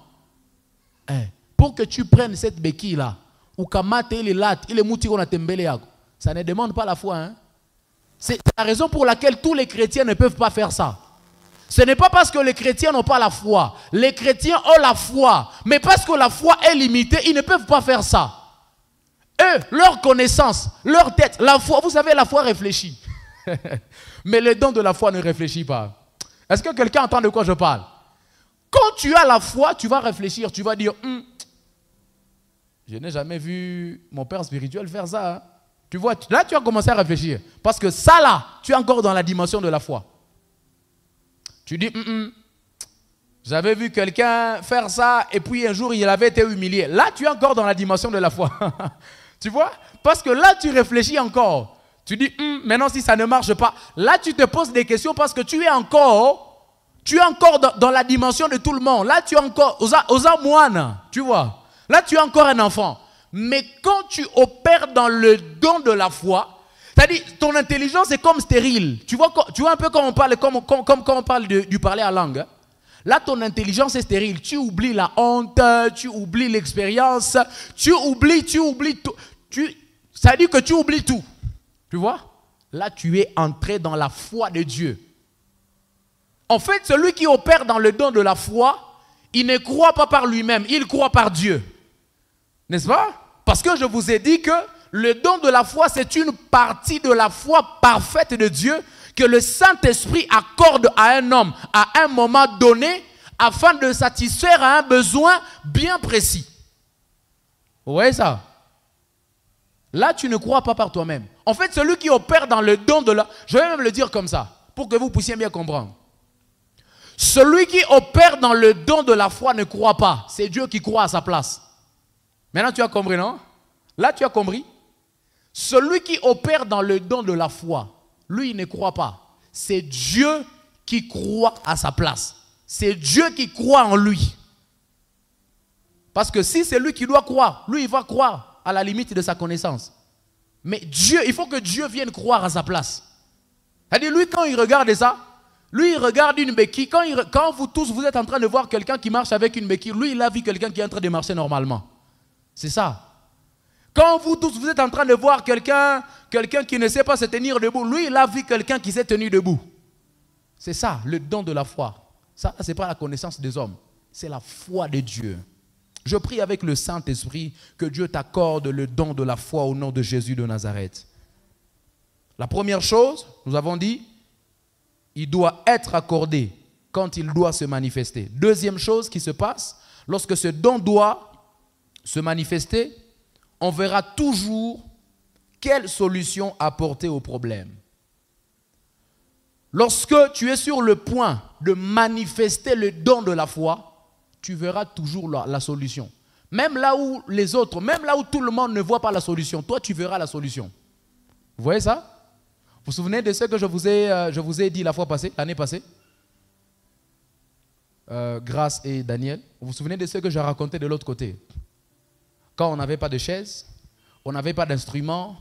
Speaker 1: Pour que tu prennes cette béquille là, ou kamate il est lat, il est mouti qu'on a tembélé, ça ne demande pas la foi. Hein? C'est la raison pour laquelle tous les chrétiens ne peuvent pas faire ça. Ce n'est pas parce que les chrétiens n'ont pas la foi. Les chrétiens ont la foi. Mais parce que la foi est limitée, ils ne peuvent pas faire ça. Eux, leur connaissance, leur tête, la foi, vous savez, la foi réfléchit. Mais le don de la foi ne réfléchit pas. Est-ce que quelqu'un entend de quoi je parle? Quand tu as la foi, tu vas réfléchir, tu vas dire, je n'ai jamais vu mon père spirituel faire ça. Hein? Tu vois, là tu as commencé à réfléchir. Parce que ça là, tu es encore dans la dimension de la foi. Tu dis, j'avais vu quelqu'un faire ça et puis un jour il avait été humilié. Là tu es encore dans la dimension de la foi. Tu vois? Parce que là tu réfléchis encore. Tu dis, maintenant si ça ne marche pas. Là tu te poses des questions parce que tu es encore dans la dimension de tout le monde. Là tu es encore aux moines. Tu vois? Là tu es encore un enfant. Mais quand tu opères dans le don de la foi, c'est-à-dire ton intelligence est comme stérile. Tu vois un peu quand on parle, comme quand on parle du parler à langue. Hein? Là, ton intelligence est stérile. Tu oublies la honte, tu oublies l'expérience, tu oublies tout. Ça dit que tu oublies tout. Tu vois? Là, tu es entré dans la foi de Dieu. En fait, celui qui opère dans le don de la foi, il ne croit pas par lui-même, il croit par Dieu. N'est-ce pas? Parce que je vous ai dit que le don de la foi, c'est une partie de la foi parfaite de Dieu que le Saint-Esprit accorde à un homme à un moment donné afin de satisfaire à un besoin bien précis. Vous voyez ça? Là, tu ne crois pas par toi-même. En fait, celui qui opère dans le don de la... Je vais même le dire comme ça, pour que vous puissiez bien comprendre. Celui qui opère dans le don de la foi ne croit pas. C'est Dieu qui croit à sa place. Maintenant, tu as compris, non? Là, tu as compris? Celui qui opère dans le don de la foi, lui, il ne croit pas. C'est Dieu qui croit à sa place. C'est Dieu qui croit en lui. Parce que si c'est lui qui doit croire, lui, il va croire à la limite de sa connaissance. Mais Dieu, il faut que Dieu vienne croire à sa place. C'est-à-dire, lui, quand il regarde ça, lui, il regarde une béquille. Quand vous tous, vous êtes en train de voir quelqu'un qui marche avec une béquille, lui, il a vu quelqu'un qui est en train de marcher normalement. C'est ça. Quand vous tous, vous êtes en train de voir quelqu'un qui ne sait pas se tenir debout, lui, il a vu quelqu'un qui s'est tenu debout. C'est ça, le don de la foi. Ça, ce n'est pas la connaissance des hommes. C'est la foi de Dieu. Je prie avec le Saint-Esprit que Dieu t'accorde le don de la foi au nom de Jésus de Nazareth. La première chose, nous avons dit, il doit être accordé quand il doit se manifester. Deuxième chose qui se passe, lorsque ce don doit se manifester, on verra toujours quelle solution apporter au problème. Lorsque tu es sur le point de manifester le don de la foi, tu verras toujours la solution. Même là où les autres, même là où tout le monde ne voit pas la solution, toi tu verras la solution. Vous voyez ça? Vous vous souvenez de ce que je vous ai dit la fois passée, l'année passée? Grâce et Daniel. Vous vous souvenez de ce que j'ai raconté de l'autre côté? Quand on n'avait pas de chaise, on n'avait pas d'instrument,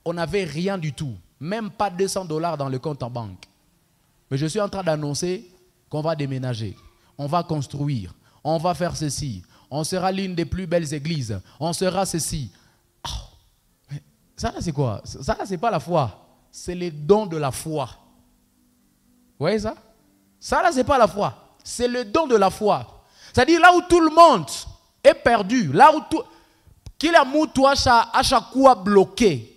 Speaker 1: on n'avait rien du tout. Même pas 200 $ dans le compte en banque. Mais je suis en train d'annoncer qu'on va déménager, on va construire, on va faire ceci, on sera l'une des plus belles églises, on sera ceci. Oh, mais ça là c'est quoi? Ça là c'est pas la foi, c'est les dons de la foi. Vous voyez ça? Ça là c'est pas la foi, c'est le don de la foi. C'est-à-dire là où tout le monde est perdu, là où tout... Kila mtu ashakuwa bloqué.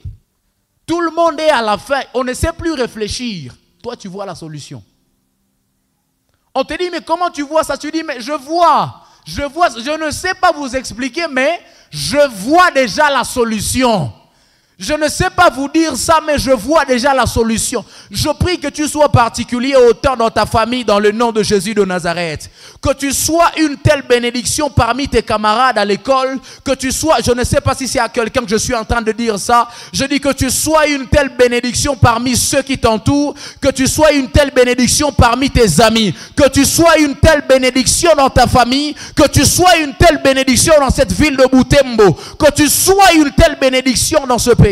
Speaker 1: Tout le monde est à la fin, on ne sait plus réfléchir. Toi, tu vois la solution. On te dit, mais comment tu vois ça? Tu dis, mais je vois, je ne sais pas vous expliquer, mais je vois déjà la solution. Je ne sais pas vous dire ça, mais je vois déjà la solution. Je prie que tu sois particulier autant dans ta famille, dans le nom de Jésus de Nazareth. Que tu sois une telle bénédiction parmi tes camarades à l'école. Que tu sois, je ne sais pas si c'est à quelqu'un que je suis en train de dire ça. Je dis que tu sois une telle bénédiction parmi ceux qui t'entourent. Que tu sois une telle bénédiction parmi tes amis. Que tu sois une telle bénédiction dans ta famille. Que tu sois une telle bénédiction dans cette ville de Butembo. Que tu sois une telle bénédiction dans ce pays.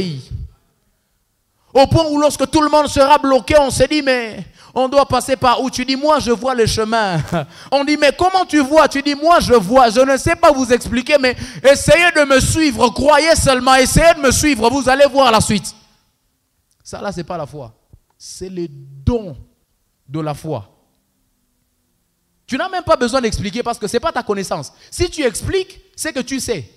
Speaker 1: Au point où lorsque tout le monde sera bloqué, on se dit mais on doit passer par où? Tu dis moi je vois le chemin. On dit mais comment tu vois? Tu dis moi je vois. Je ne sais pas vous expliquer, mais essayez de me suivre. Croyez seulement, essayez de me suivre. Vous allez voir la suite. Ça là c'est pas la foi. C'est le don de la foi. Tu n'as même pas besoin d'expliquer parce que ce n'est pas ta connaissance. Si tu expliques, c'est que tu sais.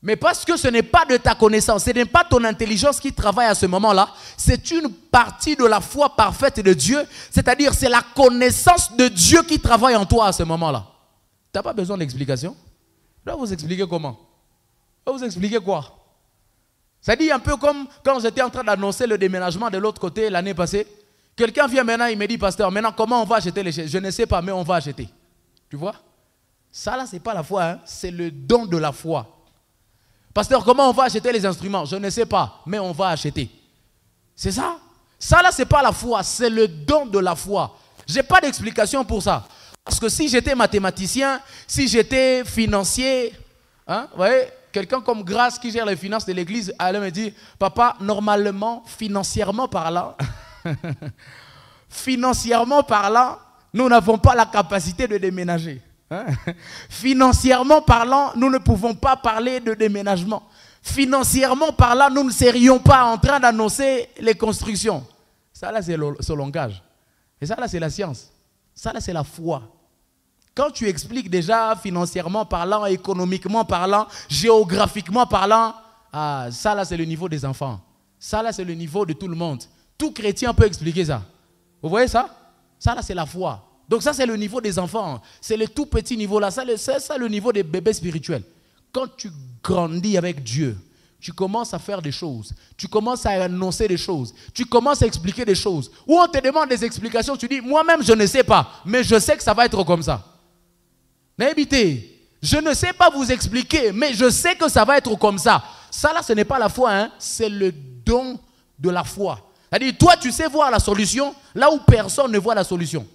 Speaker 1: Mais parce que ce n'est pas de ta connaissance, ce n'est pas ton intelligence qui travaille à ce moment-là, c'est une partie de la foi parfaite de Dieu, c'est-à-dire c'est la connaissance de Dieu qui travaille en toi à ce moment-là. Tu n'as pas besoin d'explication. Je dois vous expliquer comment. Je dois vous expliquer quoi. C'est-à-dire un peu comme quand j'étais en train d'annoncer le déménagement de l'autre côté l'année passée. Quelqu'un vient maintenant, il me dit, pasteur, maintenant comment on va acheter les chaises? Je ne sais pas, mais on va acheter. Tu vois? Ça là, ce n'est pas la foi, hein? C'est le don de la foi. Pasteur, comment on va acheter les instruments? Je ne sais pas, mais on va acheter. C'est ça. Ça là, ce n'est pas la foi, c'est le don de la foi. Je n'ai pas d'explication pour ça. Parce que si j'étais mathématicien, si j'étais financier, hein, vous voyez, quelqu'un comme Grâce qui gère les finances de l'église, elle me dit, papa, normalement, financièrement parlant, financièrement parlant, nous n'avons pas la capacité de déménager. Hein? Financièrement parlant, nous ne pouvons pas parler de déménagement. Financièrement parlant, nous ne serions pas en train d'annoncer les constructions. Ça là, c'est ce langage. Et ça là, c'est la science. Ça là, c'est la foi. Quand tu expliques déjà financièrement parlant, économiquement parlant, géographiquement parlant, ça là, c'est le niveau des enfants. Ça là, c'est le niveau de tout le monde. Tout chrétien peut expliquer ça. Vous voyez ça? Ça là, c'est la foi. Donc ça, c'est le niveau des enfants. C'est le tout petit niveau là. C'est le niveau des bébés spirituels. Quand tu grandis avec Dieu, tu commences à faire des choses. Tu commences à annoncer des choses. Tu commences à expliquer des choses. Ou on te demande des explications, tu dis, moi-même, je ne sais pas. Mais je sais que ça va être comme ça. N'habitez, je ne sais pas vous expliquer, mais je sais que ça va être comme ça. Ça là, ce n'est pas la foi, hein, c'est le don de la foi. C'est-à-dire, toi, tu sais voir la solution là où personne ne voit la solution.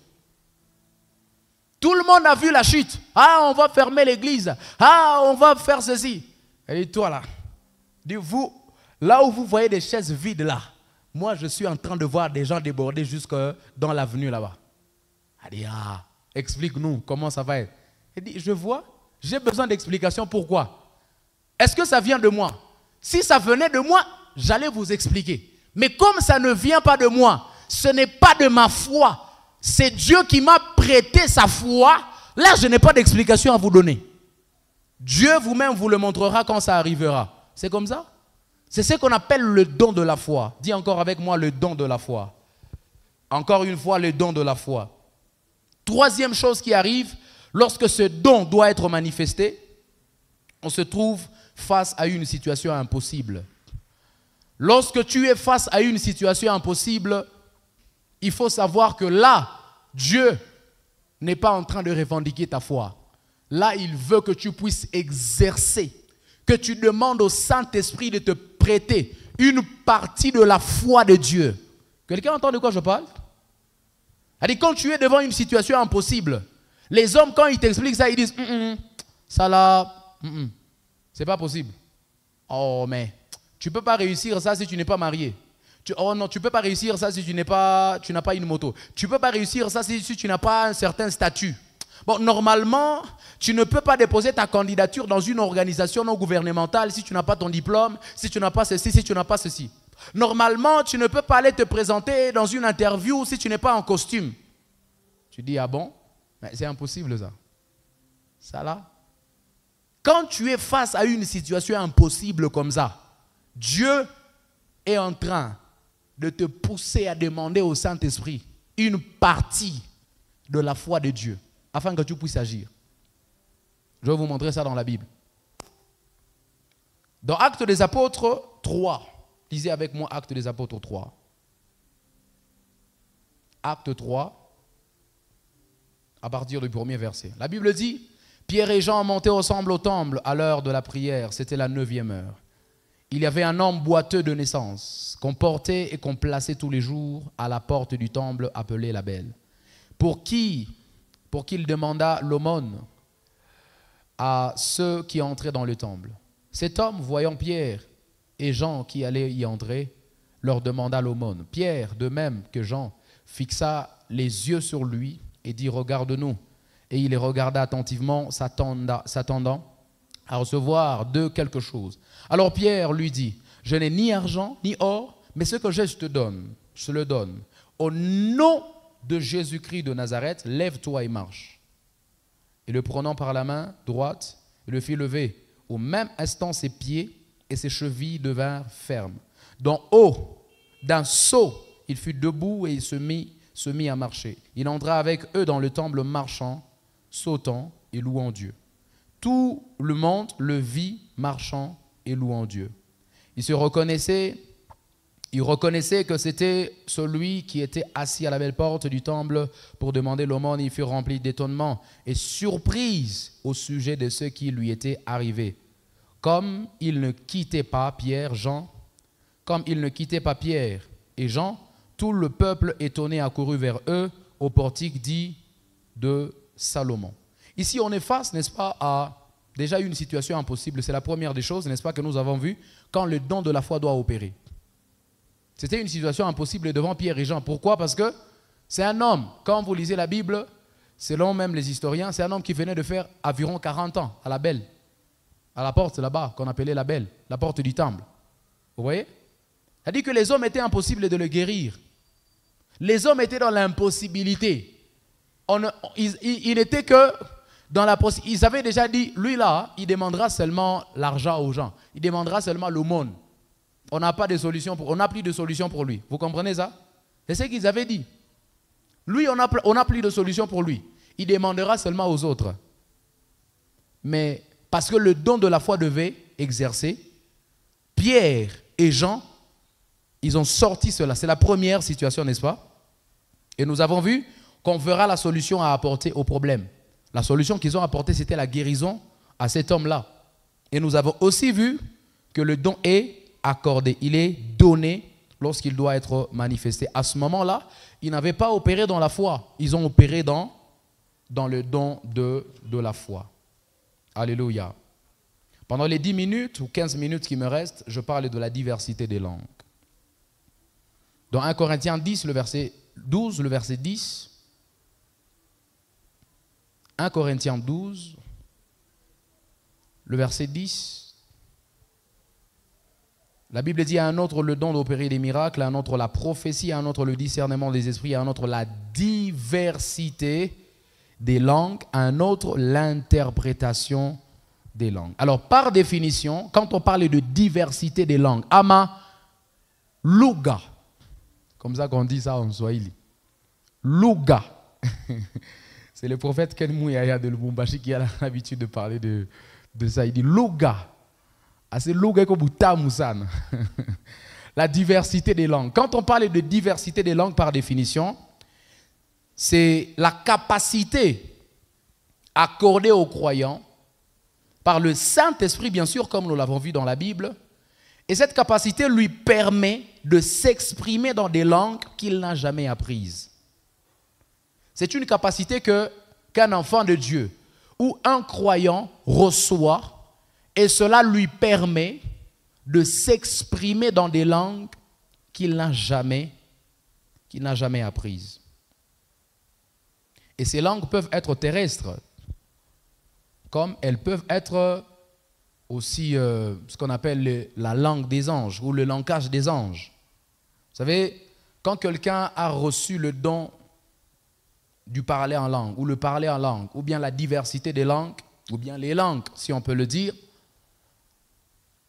Speaker 1: Tout le monde a vu la chute. On va fermer l'église. On va faire ceci. Et toi là, dis-vous, là où vous voyez des chaises vides là, moi je suis en train de voir des gens déborder jusque dans l'avenue là-bas. Elle dit, explique-nous comment ça va être. Elle dit, je vois, j'ai besoin d'explications. Pourquoi? Est-ce que ça vient de moi? Si ça venait de moi, j'allais vous expliquer. Mais comme ça ne vient pas de moi, ce n'est pas de ma foi, c'est Dieu qui m'a prêté sa foi, là je n'ai pas d'explication à vous donner. Dieu vous-même vous le montrera quand ça arrivera. C'est comme ça? C'est ce qu'on appelle le don de la foi. Dis encore avec moi le don de la foi. Encore une fois, le don de la foi. Troisième chose qui arrive, lorsque ce don doit être manifesté, on se trouve face à une situation impossible. Lorsque tu es face à une situation impossible, il faut savoir que là, Dieu n'est pas en train de revendiquer ta foi. Là, il veut que tu puisses exercer, que tu demandes au Saint-Esprit de te prêter une partie de la foi de Dieu. Quelqu'un entend de quoi je parle? C'est-à-dire, quand tu es devant une situation impossible, les hommes, quand ils t'expliquent ça, ils disent ça là, c'est pas possible. Oh, mais tu ne peux pas réussir ça si tu n'es pas marié. Oh non, tu ne peux pas réussir ça si tu n'as pas une moto. Tu ne peux pas réussir ça si tu n'as pas un certain statut. Bon, normalement, tu ne peux pas déposer ta candidature dans une organisation non gouvernementale si tu n'as pas ton diplôme, si tu n'as pas ceci, si tu n'as pas ceci. Normalement, tu ne peux pas aller te présenter dans une interview si tu n'es pas en costume. Tu dis, ah bon? Mais c'est impossible ça. Ça là. Quand tu es face à une situation impossible comme ça, Dieu est en train de te pousser à demander au Saint-Esprit une partie de la foi de Dieu afin que tu puisses agir. Je vais vous montrer ça dans la Bible. Dans Actes des Apôtres 3, lisez avec moi Actes des Apôtres 3. Acte 3, à partir du premier verset. La Bible dit, Pierre et Jean montaient ensemble au temple à l'heure de la prière, c'était la 9e heure. Il y avait un homme boiteux de naissance, qu'on portait et qu'on plaçait tous les jours à la porte du temple appelé la Belle, pour qu'il demandât l'aumône à ceux qui entraient dans le temple. Cet homme, voyant Pierre et Jean qui allaient y entrer, leur demanda l'aumône. Pierre, de même que Jean, fixa les yeux sur lui et dit, regarde-nous. Et il les regarda attentivement, s'attendant à recevoir d'eux quelque chose. Alors Pierre lui dit, je n'ai ni argent ni or, mais ce que j'ai, je te le donne. Au nom de Jésus-Christ de Nazareth, lève-toi et marche. Et le prenant par la main droite, il le fit lever. Au même instant, ses pieds et ses chevilles devinrent fermes. D'en haut, d'un saut, il fut debout et il se mit à marcher. Il entra avec eux dans le temple marchant, sautant et louant Dieu. Tout le monde le vit marchant et louant Dieu. Il reconnaissait que c'était celui qui était assis à la belle porte du temple pour demander l'aumône. Il fut rempli d'étonnement et surprise au sujet de ce qui lui était arrivé. Comme il ne quittait pas Pierre et Jean, tout le peuple étonné accourut vers eux au portique dit de Salomon. Ici, on est face, n'est-ce pas, à déjà une situation impossible. C'est la première des choses, n'est-ce pas, que nous avons vu quand le don de la foi doit opérer. C'était une situation impossible devant Pierre et Jean. Pourquoi? Parce que c'est un homme. Quand vous lisez la Bible, selon même les historiens, c'est un homme qui venait de faire environ 40 ans à la Belle, à la porte là-bas, qu'on appelait la Belle, la porte du temple. Vous voyez? Ça dit que les hommes étaient impossibles de le guérir. Les hommes étaient dans l'impossibilité. Ils n'étaient que dans la possibilité. Ils avaient déjà dit, lui là, il demandera seulement l'argent aux gens. Il demandera seulement l'aumône. On n'a pas de solution on n'a plus de solution pour lui. Vous comprenez ça? C'est ce qu'ils avaient dit. Lui, on n'a plus de solution pour lui. Il demandera seulement aux autres. Mais parce que le don de la foi devait exercer, Pierre et Jean, ils ont sorti cela. C'est la première situation, n'est-ce pas? Et nous avons vu qu'on verra la solution à apporter au problème. La solution qu'ils ont apportée, c'était la guérison à cet homme-là. Et nous avons aussi vu que le don est accordé. Il est donné lorsqu'il doit être manifesté. À ce moment-là, ils n'avaient pas opéré dans la foi. Ils ont opéré dans le don de la foi. Alléluia. Pendant les 10 minutes ou 15 minutes qui me restent, je parle de la diversité des langues. Dans 1 Corinthiens 10, le verset 12, le verset 10. 1 Corinthiens 12, le verset 10. La Bible dit à un autre le don d'opérer des miracles, à un autre la prophétie, à un autre le discernement des esprits, à un autre la diversité des langues, à un autre l'interprétation des langues. Alors par définition, quand on parle de diversité des langues, ama lugha, comme ça qu'on dit ça en Swahili, lugha, c'est le prophète Ken Mouyaya de Lubumbashi qui a l'habitude de parler de ça. Il dit lugha. La diversité des langues. Quand on parle de diversité des langues par définition, c'est la capacité accordée aux croyants par le Saint-Esprit, bien sûr, comme nous l'avons vu dans la Bible. Et cette capacité lui permet de s'exprimer dans des langues qu'il n'a jamais apprises. C'est une capacité qu'un enfant de Dieu ou un croyant reçoit. Et cela lui permet de s'exprimer dans des langues qu'il n'a jamais apprises. Et ces langues peuvent être terrestres, comme elles peuvent être aussi ce qu'on appelle la langue des anges ou le langage des anges. Vous savez, quand quelqu'un a reçu le don du parler en langue, ou le parler en langue, ou bien la diversité des langues, ou bien les langues, si on peut le dire,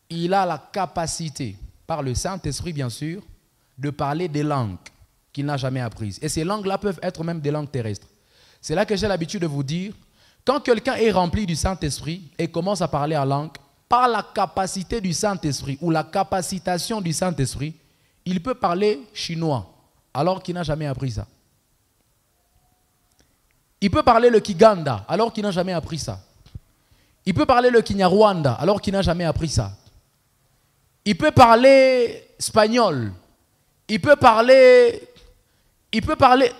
Speaker 1: il a la capacité, par le Saint-Esprit bien sûr, de parler des langues qu'il n'a jamais apprises. Et ces langues-là peuvent être même des langues terrestres. C'est là que j'ai l'habitude de vous dire, quand quelqu'un est rempli du Saint-Esprit et commence à parler en langue, par la capacité du Saint-Esprit ou la capacitation du Saint-Esprit, il peut parler chinois alors qu'il n'a jamais appris ça. Il peut parler le Kiganda alors qu'il n'a jamais appris ça. Il peut parler le Kinyarwanda alors qu'il n'a jamais appris ça. Il peut parler espagnol. Il peut parler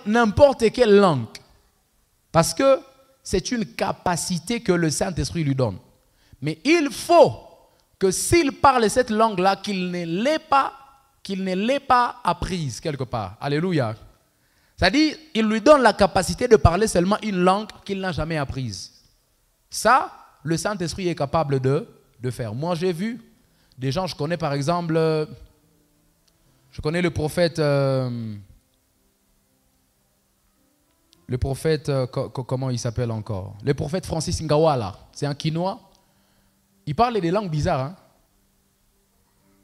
Speaker 1: n'importe quelle langue. Parce que c'est une capacité que le Saint-Esprit lui donne. Mais il faut que s'il parle cette langue-là, qu'il ne l'ait pas apprise quelque part. Alléluia. C'est-à-dire, il lui donne la capacité de parler seulement une langue qu'il n'a jamais apprise. Ça, le Saint-Esprit est capable de faire. Moi, j'ai vu des gens, je connais par exemple, je connais le prophète, comment il s'appelle encore? Le prophète Francis Ngawala, c'est un Quinois. Il parle des langues bizarres. Hein?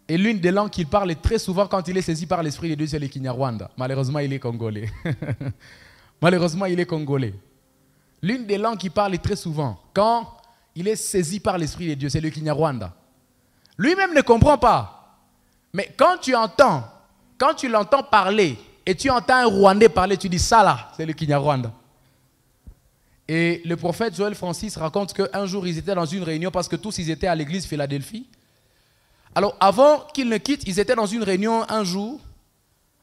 Speaker 1: Et l'une des langues qu'il parle très souvent quand il est saisi par l'Esprit de Dieu, c'est le Kinyarwanda. Malheureusement, il est congolais. Malheureusement, il est congolais. L'une des langues qu'il parle très souvent, quand il est saisi par l'Esprit de Dieu, c'est le Kinyarwanda. Lui-même ne comprend pas. Mais quand tu l'entends parler et tu entends un Rwandais parler, tu dis ça là, c'est le Kinyarwanda. Et le prophète Joël Francis raconte qu'un jour, ils étaient dans une réunion parce que tous ils étaient à l'église Philadelphie. Alors avant qu'ils ne quittent, ils étaient dans une réunion un jour.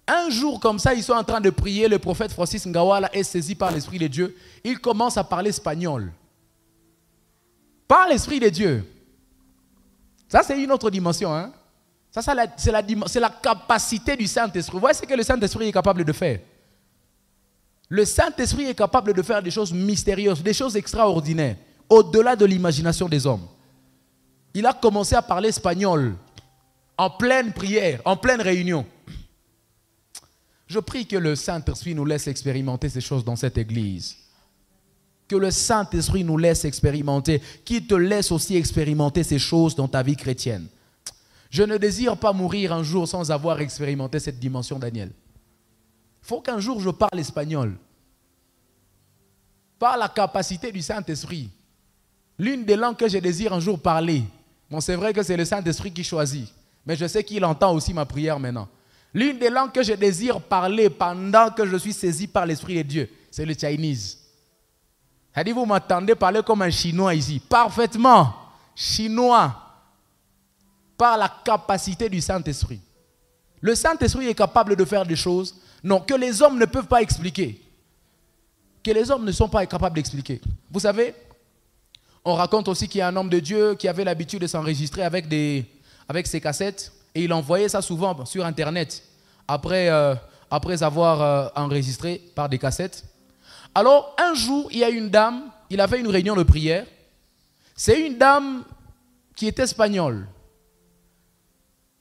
Speaker 1: Un jour comme ça, ils sont en train de prier. Le prophète Francis Ngawala est saisi par l'Esprit de Dieu. Il commence à parler espagnol. par l'Esprit de Dieu. Ça, c'est une autre dimension. Hein? Ça, c'est la capacité du Saint-Esprit. Vous voyez ce que le Saint-Esprit est capable de faire. Le Saint-Esprit est capable de faire des choses mystérieuses, des choses extraordinaires, au-delà de l'imagination des hommes. Il a commencé à parler espagnol en pleine prière, en pleine réunion. Je prie que le Saint-Esprit nous laisse expérimenter ces choses dans cette église. Que le Saint-Esprit nous laisse expérimenter, qu'il te laisse aussi expérimenter ces choses dans ta vie chrétienne. Je ne désire pas mourir un jour sans avoir expérimenté cette dimension, Daniel. Il faut qu'un jour je parle espagnol. Par la capacité du Saint-Esprit. L'une des langues que je désire un jour parler. Bon, c'est vrai que c'est le Saint-Esprit qui choisit. Mais je sais qu'il entend aussi ma prière maintenant. L'une des langues que je désire parler pendant que je suis saisi par l'Esprit de Dieu, c'est le Chinese. C'est-à-dire, vous m'entendez parler comme un Chinois ici. Parfaitement. Chinois. Par la capacité du Saint-Esprit. Le Saint-Esprit est capable de faire des choses que les hommes ne peuvent pas expliquer. Que les hommes ne sont pas capables d'expliquer. Vous savez, on raconte aussi qu'il y a un homme de Dieu qui avait l'habitude de s'enregistrer avec ses cassettes et il envoyait ça souvent sur Internet après avoir enregistré par des cassettes. Alors, un jour, il y a une dame, il avait une réunion de prière. C'est une dame qui est espagnole.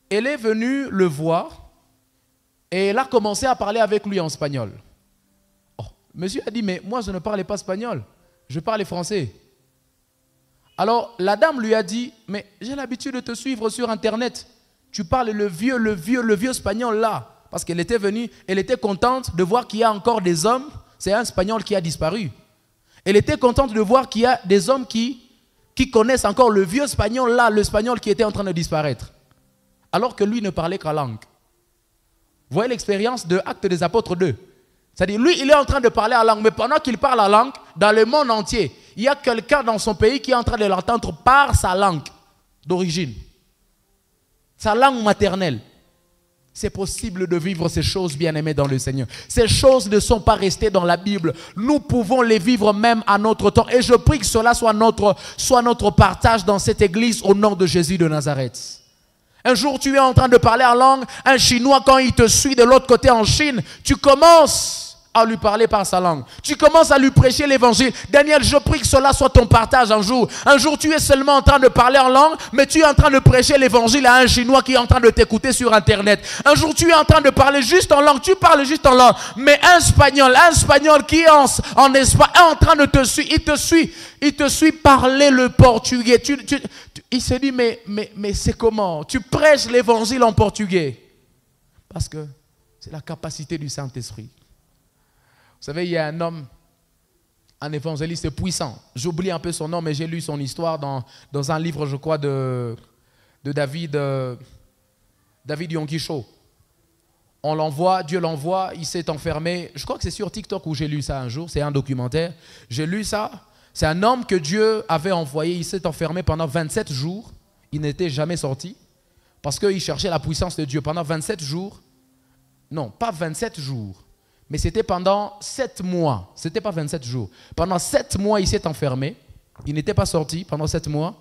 Speaker 1: Elle est venue le voir et elle a commencé à parler avec lui en espagnol. Oh, monsieur a dit, mais moi je ne parlais pas espagnol, je parlais français. Alors la dame lui a dit, mais j'ai l'habitude de te suivre sur Internet. Tu parles le vieux espagnol là. Parce qu'elle était venue, elle était contente de voir qu'il y a encore des hommes, c'est un espagnol qui a disparu. Elle était contente de voir qu'il y a des hommes qui connaissent encore le vieux espagnol là, l'espagnol qui était en train de disparaître. Alors que lui ne parlait qu'en langue. Vous voyez l'expérience de Actes des Apôtres 2. C'est-à-dire, lui, il est en train de parler en langue, mais pendant qu'il parle en langue, dans le monde entier, il y a quelqu'un dans son pays qui est en train de l'entendre par sa langue d'origine. Sa langue maternelle. C'est possible de vivre ces choses, bien-aimés dans le Seigneur. Ces choses ne sont pas restées dans la Bible. Nous pouvons les vivre même à notre temps. Et je prie que cela soit notre partage dans cette église au nom de Jésus de Nazareth. Un jour, tu es en train de parler en langue. Un Chinois, quand il te suit de l'autre côté en Chine, tu commences à lui parler par sa langue. Tu commences à lui prêcher l'évangile. Daniel, je prie que cela soit ton partage un jour. Un jour, tu es seulement en train de parler en langue, mais tu es en train de prêcher l'évangile à un Chinois qui est en train de t'écouter sur Internet. Un jour, tu es en train de parler juste en langue. Tu parles juste en langue. Mais un Espagnol qui est en Espagne est en train de te suivre. Il te suit parler le portugais. Il se dit, mais c'est comment? Tu prêches l'évangile en portugais. Parce que c'est la capacité du Saint-Esprit. Vous savez, il y a un homme, un évangéliste puissant. J'oublie un peu son nom, mais j'ai lu son histoire dans un livre, je crois, de David Yonguicho. On l'envoie, Dieu l'envoie, il s'est enfermé. Je crois que c'est sur TikTok où j'ai lu ça un jour, c'est un documentaire. J'ai lu ça. C'est un homme que Dieu avait envoyé, il s'est enfermé pendant 27 jours. Il n'était jamais sorti parce qu'il cherchait la puissance de Dieu. Pendant 27 jours, non, pas 27 jours. Mais c'était pendant 7 mois. Ce n'était pas 27 jours. Pendant 7 mois, il s'est enfermé. Il n'était pas sorti pendant 7 mois.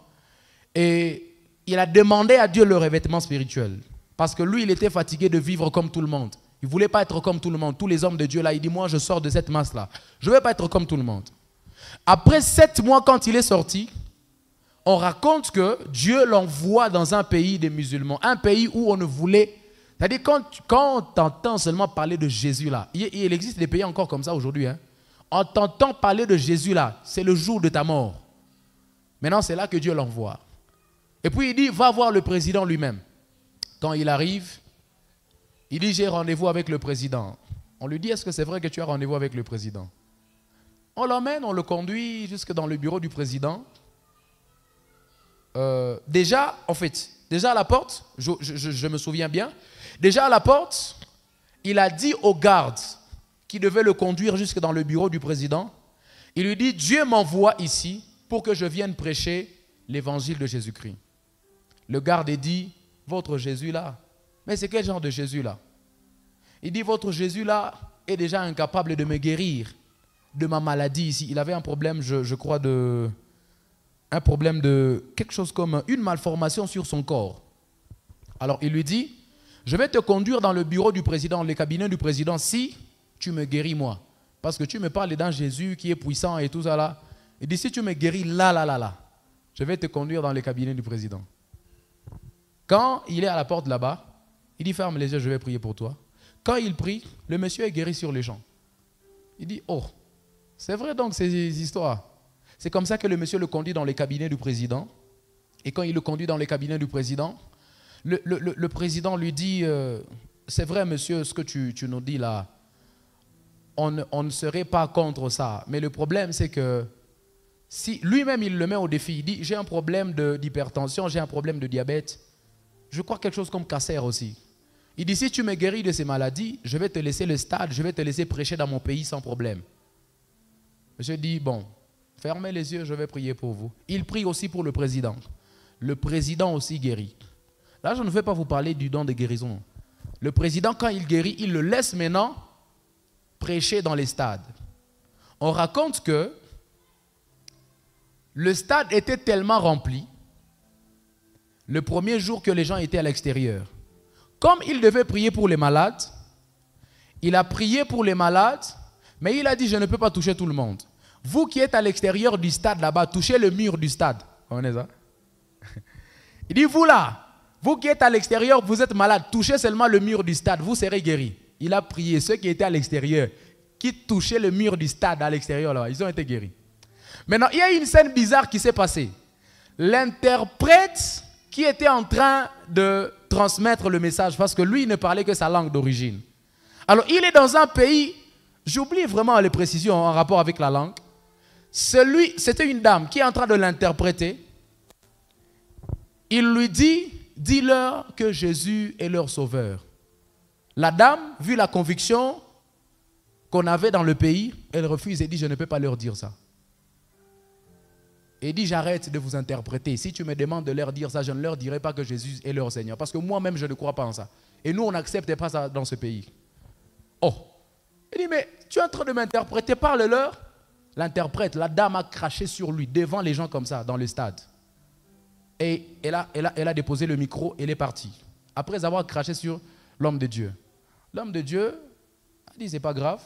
Speaker 1: Et il a demandé à Dieu le revêtement spirituel. Parce que lui, il était fatigué de vivre comme tout le monde. Il ne voulait pas être comme tout le monde. Tous les hommes de Dieu, là, il dit, moi, je sors de cette masse-là. Je ne veux pas être comme tout le monde. Après 7 mois, quand il est sorti, on raconte que Dieu l'envoie dans un pays des musulmans. Un pays où on ne voulait... C'est-à-dire, quand on t'entend seulement parler de Jésus là, il existe des pays encore comme ça aujourd'hui. Hein. On t'entend parler de Jésus là, c'est le jour de ta mort. Maintenant, c'est là que Dieu l'envoie. Et puis il dit, va voir le président lui-même. Quand il arrive, il dit, j'ai rendez-vous avec le président. On lui dit, est-ce que c'est vrai que tu as rendez-vous avec le président? On l'emmène, on le conduit jusque dans le bureau du président. Déjà à la porte, je me souviens bien, déjà à la porte, il a dit aux gardes qui devaient le conduire jusque dans le bureau du président, il lui dit, Dieu m'envoie ici pour que je vienne prêcher l'évangile de Jésus-Christ. Le garde dit, votre Jésus là, mais c'est quel genre de Jésus là? Il dit, votre Jésus là est déjà incapable de me guérir de ma maladie ici. Il avait un problème, je crois, un problème de quelque chose comme une malformation sur son corps. Alors il lui dit, je vais te conduire dans le bureau du président, le cabinet du président, si tu me guéris moi. Parce que tu me parles d'un Jésus qui est puissant et tout ça là. Il dit, si tu me guéris là, je vais te conduire dans le cabinet du président. Quand il est à la porte là-bas, il dit, ferme les yeux, je vais prier pour toi. Quand il prie, le monsieur est guéri sur les champs. Il dit, oh, c'est vrai donc ces histoires. C'est comme ça que le monsieur le conduit dans les cabinets du président. Et quand il le conduit dans les cabinets du président, le président lui dit, c'est vrai monsieur, ce que tu nous dis là, on ne serait pas contre ça. Mais le problème c'est que, si lui-même il le met au défi, il dit, j'ai un problème d'hypertension, j'ai un problème de diabète, je crois quelque chose comme cancer aussi. Il dit, si tu me guéris de ces maladies, je vais te laisser le stade, je vais te laisser prêcher dans mon pays sans problème. Monsieur dit, bon, fermez les yeux, je vais prier pour vous. Il prie aussi pour le président. Le président aussi guérit. Là, je ne vais pas vous parler du don de guérison. Le président, quand il guérit, il le laisse maintenant prêcher dans les stades. On raconte que le stade était tellement rempli, le premier jour que les gens étaient à l'extérieur. Comme il devait prier pour les malades, il a prié pour les malades, mais il a dit, je ne peux pas toucher tout le monde. Vous qui êtes à l'extérieur du stade là-bas, touchez le mur du stade. Vous comprenez ça? Il dit, vous là, vous qui êtes à l'extérieur, vous êtes malade, touchez seulement le mur du stade, vous serez guéris. Il a prié, ceux qui étaient à l'extérieur, qui touchaient le mur du stade à l'extérieur là-bas, ils ont été guéris. Maintenant, il y a une scène bizarre qui s'est passée. L'interprète qui était en train de transmettre le message, parce que lui, il ne parlait que sa langue d'origine. Alors, il est dans un pays, j'oublie vraiment les précisions en rapport avec la langue. C'était une dame qui est en train de l'interpréter. Il lui dit, dis-leur que Jésus est leur sauveur. La dame, vu la conviction qu'on avait dans le pays, elle refuse et dit, je ne peux pas leur dire ça. Et dit, j'arrête de vous interpréter. Si tu me demandes de leur dire ça, je ne leur dirai pas que Jésus est leur Seigneur. Parce que moi-même, je ne crois pas en ça. Et nous, on n'accepte pas ça dans ce pays. Oh. Il dit, mais tu es en train de m'interpréter, parle-leur. L'interprète, la dame a craché sur lui, devant les gens comme ça, dans le stade. Et elle a déposé le micro et elle est partie. Après avoir craché sur l'homme de Dieu. L'homme de Dieu a dit, c'est pas grave.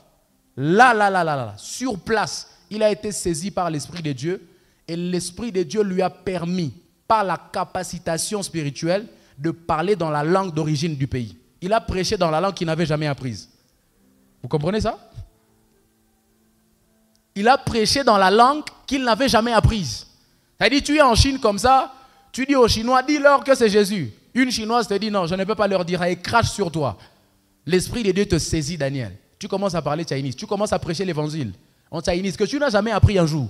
Speaker 1: Là, sur place, il a été saisi par l'Esprit de Dieu. Et l'Esprit de Dieu lui a permis, par la capacitation spirituelle, de parler dans la langue d'origine du pays. Il a prêché dans la langue qu'il n'avait jamais apprise. Vous comprenez ça? Il a prêché dans la langue qu'il n'avait jamais apprise. C'est-à-dire, tu es en Chine comme ça, tu dis aux Chinois, dis-leur que c'est Jésus. Une Chinoise te dit, non, je ne peux pas leur dire, elle crache sur toi. L'Esprit de Dieu te saisit, Daniel. Tu commences à parler Chinese, tu commences à prêcher l'évangile en Chinese que tu n'as jamais appris un jour.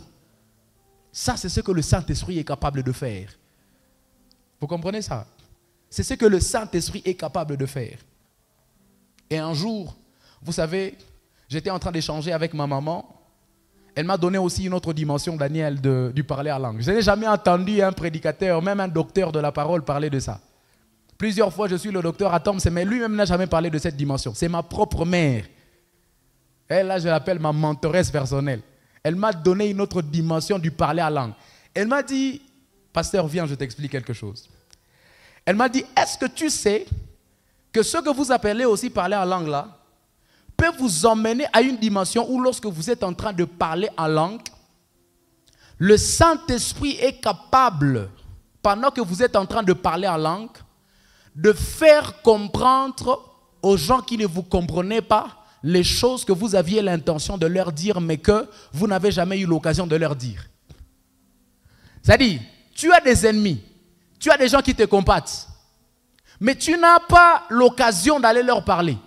Speaker 1: Ça, c'est ce que le Saint-Esprit est capable de faire. Vous comprenez ça? C'est ce que le Saint-Esprit est capable de faire. Et un jour, vous savez, j'étais en train d'échanger avec ma maman. Elle m'a donné aussi une autre dimension, Daniel, du parler à langue. Je n'ai jamais entendu un prédicateur, même un docteur de la parole parler de ça. Plusieurs fois, je suis le docteur Atom, mais lui-même n'a jamais parlé de cette dimension. C'est ma propre mère. Elle, là, je l'appelle ma mentoresse personnelle. Elle m'a donné une autre dimension du parler à langue. Elle m'a dit, pasteur, viens, je t'explique quelque chose. Elle m'a dit, est-ce que tu sais que ce que vous appelez aussi parler en langue là, peut vous emmener à une dimension où lorsque vous êtes en train de parler en langue, le Saint-Esprit est capable, pendant que vous êtes en train de parler en langue, de faire comprendre aux gens qui ne vous comprenaient pas les choses que vous aviez l'intention de leur dire, mais que vous n'avez jamais eu l'occasion de leur dire. C'est-à-dire, tu as des ennemis, tu as des gens qui te combattent, mais tu n'as pas l'occasion d'aller leur parler.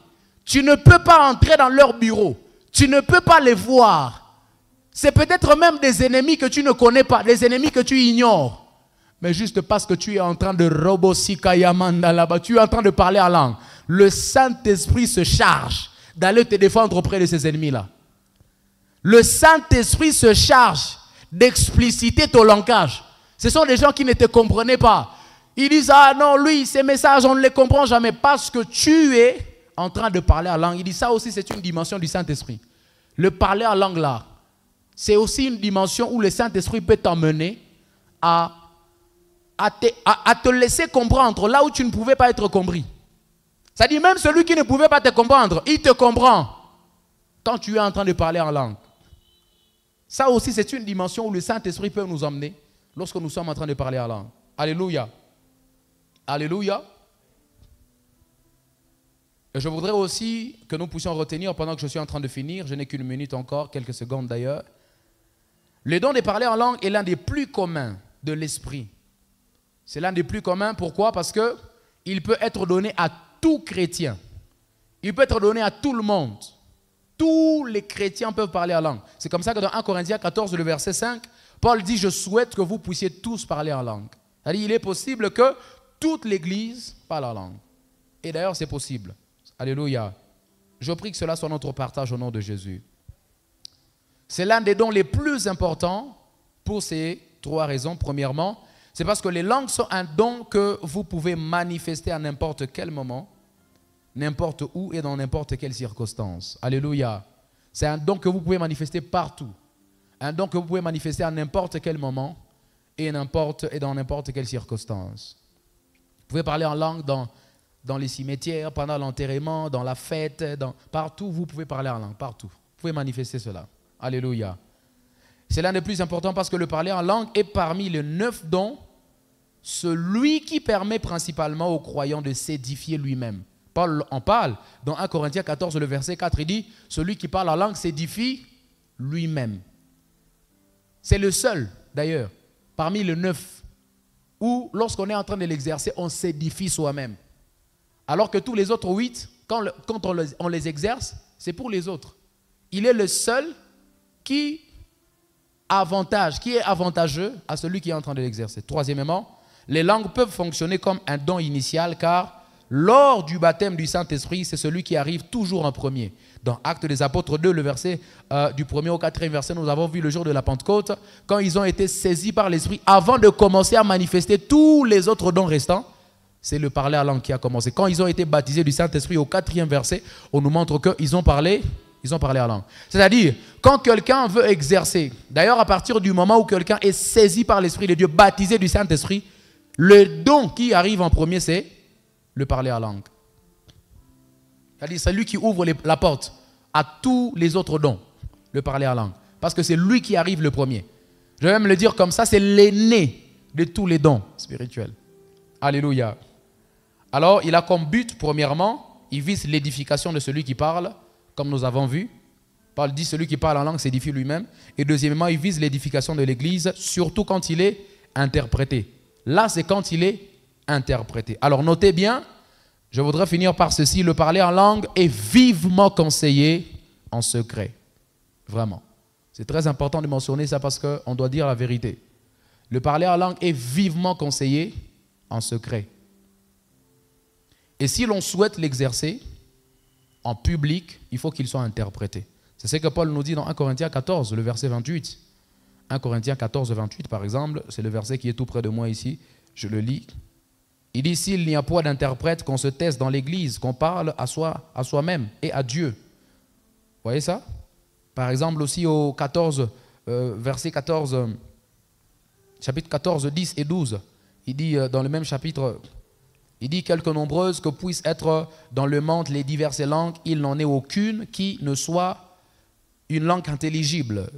Speaker 1: Tu ne peux pas entrer dans leur bureau, tu ne peux pas les voir. C'est peut-être même des ennemis que tu ne connais pas, des ennemis que tu ignores. Mais juste parce que tu es en train de robosikayamanda là-bas, tu es en train de parler en langue, le Saint-Esprit se charge d'aller te défendre auprès de ces ennemis-là. Le Saint-Esprit se charge d'expliciter ton langage. Ce sont des gens qui ne te comprenaient pas. Ils disent, ah non, lui, ces messages, on ne les comprend jamais parce que tu es en train de parler en langue. Il dit, ça aussi, c'est une dimension du Saint-Esprit. Le parler en langue là, c'est aussi une dimension où le Saint-Esprit peut t'emmener à te laisser comprendre là où tu ne pouvais pas être compris. C'est-à-dire même celui qui ne pouvait pas te comprendre, il te comprend quand tu es en train de parler en langue. Ça aussi, c'est une dimension où le Saint-Esprit peut nous emmener lorsque nous sommes en train de parler en langue. Alléluia. Alléluia. Et je voudrais aussi que nous puissions retenir, pendant que je suis en train de finir, je n'ai qu'une minute encore, quelques secondes d'ailleurs, le don de parler en langue est l'un des plus communs de l'esprit. C'est l'un des plus communs. Pourquoi? Parce qu'il peut être donné à tout chrétien. Il peut être donné à tout le monde. Tous les chrétiens peuvent parler en langue. C'est comme ça que dans 1 Corinthiens 14, le verset 5, Paul dit « Je souhaite que vous puissiez tous parler en langue ». C'est-à-dire il est possible que toute l'Église parle en langue. Et d'ailleurs, c'est possible. Alléluia. Je prie que cela soit notre partage au nom de Jésus. C'est l'un des dons les plus importants pour ces trois raisons. Premièrement, c'est parce que les langues sont un don que vous pouvez manifester à n'importe quel moment, n'importe où et dans n'importe quelle circonstance. Alléluia. C'est un don que vous pouvez manifester partout. Un don que vous pouvez manifester à n'importe quel moment et dans n'importe quelle circonstance. Vous pouvez parler en langue dans les cimetières, pendant l'enterrement, dans la fête, partout vous pouvez parler en langue, partout. Vous pouvez manifester cela. Alléluia. C'est l'un des plus importants parce que le parler en langue est parmi les 9 dons celui qui permet principalement aux croyants de s'édifier lui-même. Paul en parle dans 1 Corinthiens 14, le verset 4, il dit « Celui qui parle en langue s'édifie lui-même ». C'est le seul, d'ailleurs, parmi les 9, où lorsqu'on est en train de l'exercer, on s'édifie soi-même. Alors que tous les autres 8, quand on les exerce, c'est pour les autres. Il est le seul qui est avantageux à celui qui est en train de l'exercer. Troisièmement, les langues peuvent fonctionner comme un don initial car lors du baptême du Saint-Esprit, c'est celui qui arrive toujours en premier. Dans Actes des Apôtres 2, le verset du 1er au 4e verset, nous avons vu le jour de la Pentecôte, quand ils ont été saisis par l'Esprit, avant de commencer à manifester tous les autres dons restants, c'est le parler en langue qui a commencé. Quand ils ont été baptisés du Saint-Esprit, au 4e verset, on nous montre qu'ils ont parlé en langue. C'est-à-dire, quand quelqu'un veut exercer, d'ailleurs à partir du moment où quelqu'un est saisi par l'Esprit de Dieu, baptisé du Saint-Esprit, le don qui arrive en premier, c'est le parler en langue. C'est-à-dire, c'est lui qui ouvre la porte à tous les autres dons, le parler en langue. Parce que c'est lui qui arrive le premier. Je vais même le dire comme ça, c'est l'aîné de tous les dons spirituels. Alléluia. Alors, il a comme but, premièrement, il vise l'édification de celui qui parle, comme nous avons vu. Paul dit, celui qui parle en langue s'édifie lui-même. Et deuxièmement, il vise l'édification de l'Église, surtout quand il est interprété. Là, c'est quand il est interprété. Alors, notez bien, je voudrais finir par ceci, le parler en langue est vivement conseillé en secret. Vraiment. C'est très important de mentionner ça parce qu'on doit dire la vérité. Le parler en langue est vivement conseillé en secret. Et si l'on souhaite l'exercer en public, il faut qu'il soit interprété. C'est ce que Paul nous dit dans 1 Corinthiens 14, le verset 28. 1 Corinthiens 14, 28, par exemple, c'est le verset qui est tout près de moi ici. Je le lis. Il dit, s'il n'y a point d'interprète, qu'on se taise dans l'église, qu'on parle à soi-même et à Dieu. Vous voyez ça? Par exemple, aussi au 14, verset 14, chapitre 14, 10 et 12, il dit dans le même chapitre, il dit, quelque nombreuses que puissent être dans le monde les diverses langues, il n'en est aucune qui ne soit une langue intelligible.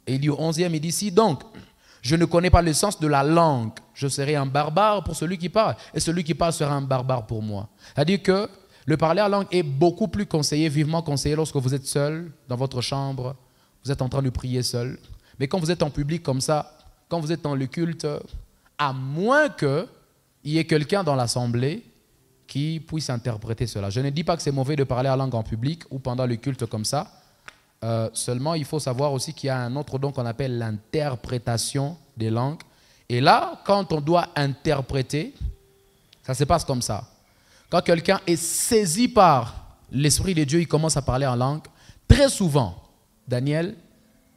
Speaker 1: Et il dit au 11e, il dit, si donc, je ne connais pas le sens de la langue, je serai un barbare pour celui qui parle, et celui qui parle sera un barbare pour moi. C'est-à-dire que le parler en langue est beaucoup plus conseillé, vivement conseillé lorsque vous êtes seul dans votre chambre, vous êtes en train de prier seul. Mais quand vous êtes en public comme ça, quand vous êtes dans le culte, à moins qu'il y ait quelqu'un dans l'assemblée qui puisse interpréter cela. Je ne dis pas que c'est mauvais de parler en langue en public ou pendant le culte comme ça. Seulement, il faut savoir aussi qu'il y a un autre don qu'on appelle l'interprétation des langues. Et là, quand on doit interpréter, ça se passe comme ça. Quand quelqu'un est saisi par l'Esprit de Dieu, il commence à parler en langue. Très souvent, Daniel,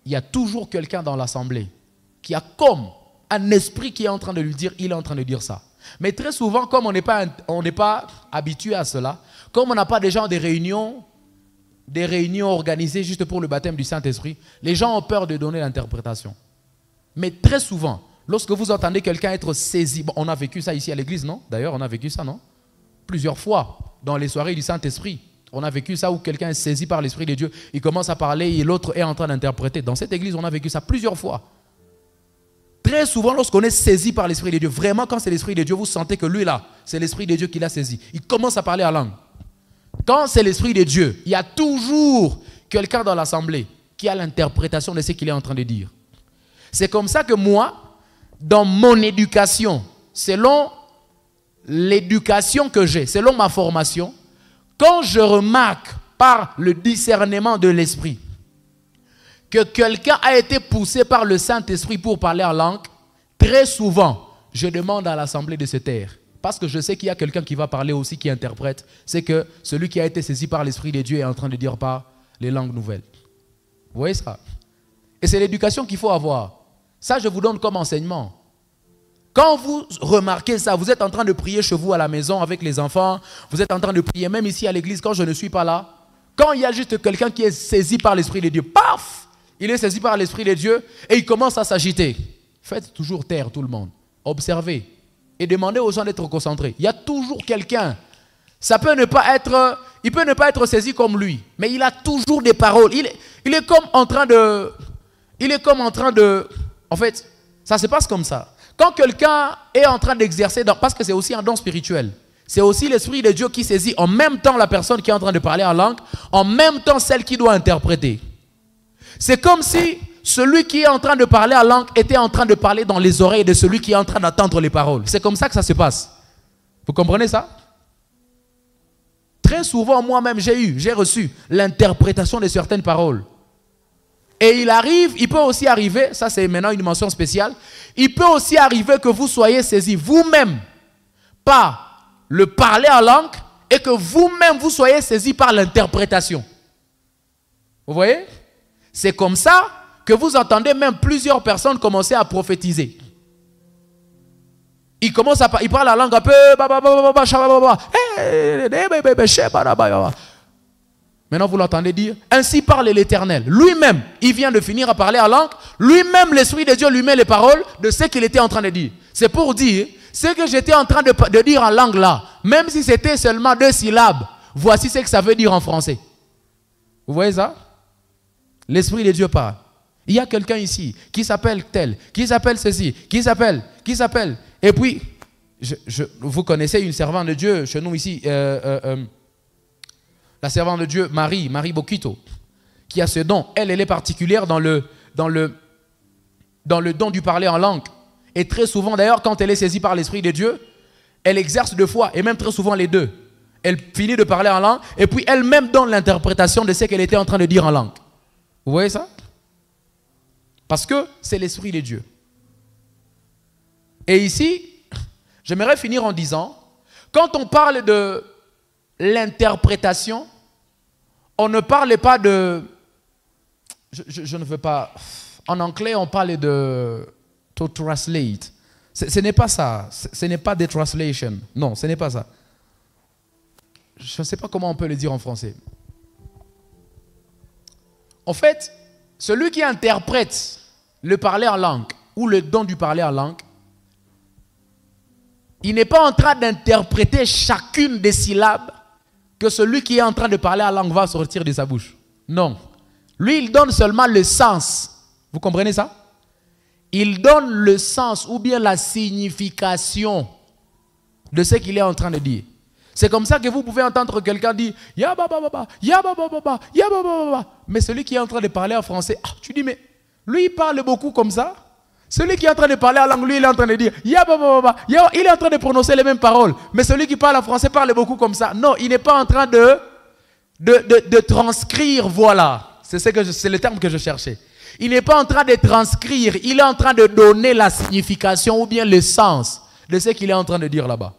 Speaker 1: il y a toujours quelqu'un dans l'assemblée qui a comme un esprit qui est en train de lui dire, il est en train de dire ça. Mais très souvent, comme on n'est pas habitué à cela, comme on n'a pas déjà des réunions organisées juste pour le baptême du Saint-Esprit, les gens ont peur de donner l'interprétation. Mais très souvent, lorsque vous entendez quelqu'un être saisi, bon, on a vécu ça ici à l'église, non? D'ailleurs, on a vécu ça, non? Plusieurs fois, dans les soirées du Saint-Esprit. On a vécu ça où quelqu'un est saisi par l'Esprit de Dieu. Il commence à parler et l'autre est en train d'interpréter. Dans cette église, on a vécu ça plusieurs fois. Très souvent, lorsqu'on est saisi par l'Esprit de Dieu, vraiment quand c'est l'Esprit de Dieu, vous sentez que lui là, c'est l'Esprit de Dieu qui l'a saisi. Il commence à parler en langue. Quand c'est l'Esprit de Dieu, il y a toujours quelqu'un dans l'assemblée qui a l'interprétation de ce qu'il est en train de dire. C'est comme ça que moi, dans mon éducation, selon l'éducation que j'ai, selon ma formation, quand je remarque par le discernement de l'esprit que quelqu'un a été poussé par le Saint-Esprit pour parler en langue, très souvent, je demande à l'assemblée de se taire. Parce que je sais qu'il y a quelqu'un qui va parler aussi, qui interprète. C'est que celui qui a été saisi par l'Esprit de Dieu est en train de dire par les langues nouvelles. Vous voyez ça? Et c'est l'éducation qu'il faut avoir. Ça, je vous donne comme enseignement. Quand vous remarquez ça, vous êtes en train de prier chez vous à la maison avec les enfants, vous êtes en train de prier même ici à l'église quand je ne suis pas là. Quand il y a juste quelqu'un qui est saisi par l'Esprit de Dieu, paf, il est saisi par l'Esprit de Dieu et il commence à s'agiter. Faites toujours taire tout le monde. Observez et demandez aux gens d'être concentrés. Il y a toujours quelqu'un. Ça peut ne pas être, il peut ne pas être saisi comme lui, mais il a toujours des paroles. Il est comme en train de, en fait, ça se passe comme ça. Quand quelqu'un est en train d'exercer, parce que c'est aussi un don spirituel, c'est aussi l'Esprit de Dieu qui saisit en même temps la personne qui est en train de parler en langue, en même temps celle qui doit interpréter. C'est comme si celui qui est en train de parler en langue était en train de parler dans les oreilles de celui qui est en train d'entendre les paroles. C'est comme ça que ça se passe. Vous comprenez ça? Très souvent, moi-même, j'ai reçu l'interprétation de certaines paroles. Et il peut aussi arriver, ça c'est maintenant une mention spéciale, il peut aussi arriver que vous soyez saisi vous-même par le parler en langue et que vous-même vous soyez saisi par l'interprétation. Vous voyez? C'est comme ça que vous entendez même plusieurs personnes commencer à prophétiser. Il parle la langue un peu. Maintenant, vous l'entendez dire, ainsi parle l'Éternel. Lui-même, il vient de finir à parler en langue. Lui-même, l'Esprit de Dieu lui met les paroles de ce qu'il était en train de dire. C'est pour dire, ce que j'étais en train de dire en langue là, même si c'était seulement 2 syllabes, voici ce que ça veut dire en français. Vous voyez ça? L'Esprit de Dieu parle. Il y a quelqu'un ici qui s'appelle tel, qui s'appelle ceci, qui s'appelle. Et puis, vous connaissez une servante de Dieu chez nous ici, la servante de Dieu, Marie Bokito, qui a ce don. Elle est particulière dans le don du parler en langue. Et très souvent, d'ailleurs, quand elle est saisie par l'Esprit de Dieu, elle exerce 2 fois, et même très souvent les 2. Elle finit de parler en langue, et puis elle-même donne l'interprétation de ce qu'elle était en train de dire en langue. Vous voyez ça? Parce que c'est l'Esprit de Dieu. Et ici, j'aimerais finir en disant, quand on parle de l'interprétation, on ne parle pas de... Je ne veux pas... En anglais, on parle de... to translate. Ce n'est pas ça. Ce n'est pas des translations. Non, ce n'est pas ça. Je ne sais pas comment on peut le dire en français. En fait, celui qui interprète le parler en langue ou le don du parler en langue, il n'est pas en train d'interpréter chacune des syllabes que celui qui est en train de parler en langue va sortir de sa bouche. Non. Lui, il donne seulement le sens. Vous comprenez ça? Il donne le sens ou bien la signification de ce qu'il est en train de dire. C'est comme ça que vous pouvez entendre quelqu'un dire ya ba ba ba, ya ba ba ba, ya ba ba ba. Mais celui qui est en train de parler en français, tu dis mais lui il parle beaucoup comme ça. Celui qui est en train de parler en langue, lui il est en train de dire ya ba ba ba, il est en train de prononcer les mêmes paroles. Mais celui qui parle en français parle beaucoup comme ça. Non, il n'est pas en train de transcrire, voilà. C'est le terme que je cherchais. Il n'est pas en train de transcrire, il est en train de donner la signification ou bien le sens de ce qu'il est en train de dire là-bas.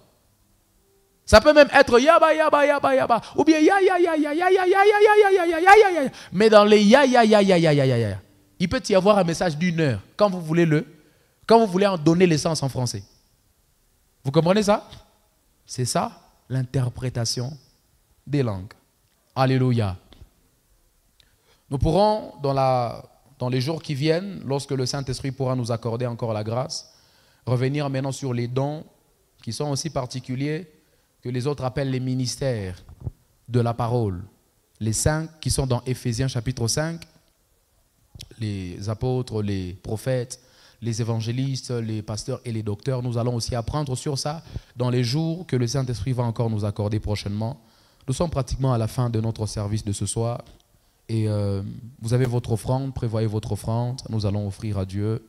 Speaker 1: Ça peut même être yaba yaba yaba yaba ou bien ya ya ya ya ya ya ya ya ya ya ya ya. Mais dans les ya ya ya ya ya ya ya, il peut y avoir un message d'1 heure quand vous voulez en donner le sens en français. Vous comprenez ça? C'est ça l'interprétation des langues. Alléluia. Nous pourrons dans les jours qui viennent, lorsque le Saint-Esprit pourra nous accorder encore la grâce, revenir maintenant sur les dons qui sont aussi particuliers, que les autres appellent les ministères de la parole. Les 5 qui sont dans Éphésiens chapitre 5, les apôtres, les prophètes, les évangélistes, les pasteurs et les docteurs. Nous allons aussi apprendre sur ça dans les jours que le Saint-Esprit va encore nous accorder prochainement. Nous sommes pratiquement à la fin de notre service de ce soir. Et vous avez votre offrande, prévoyez votre offrande. Nous allons offrir à Dieu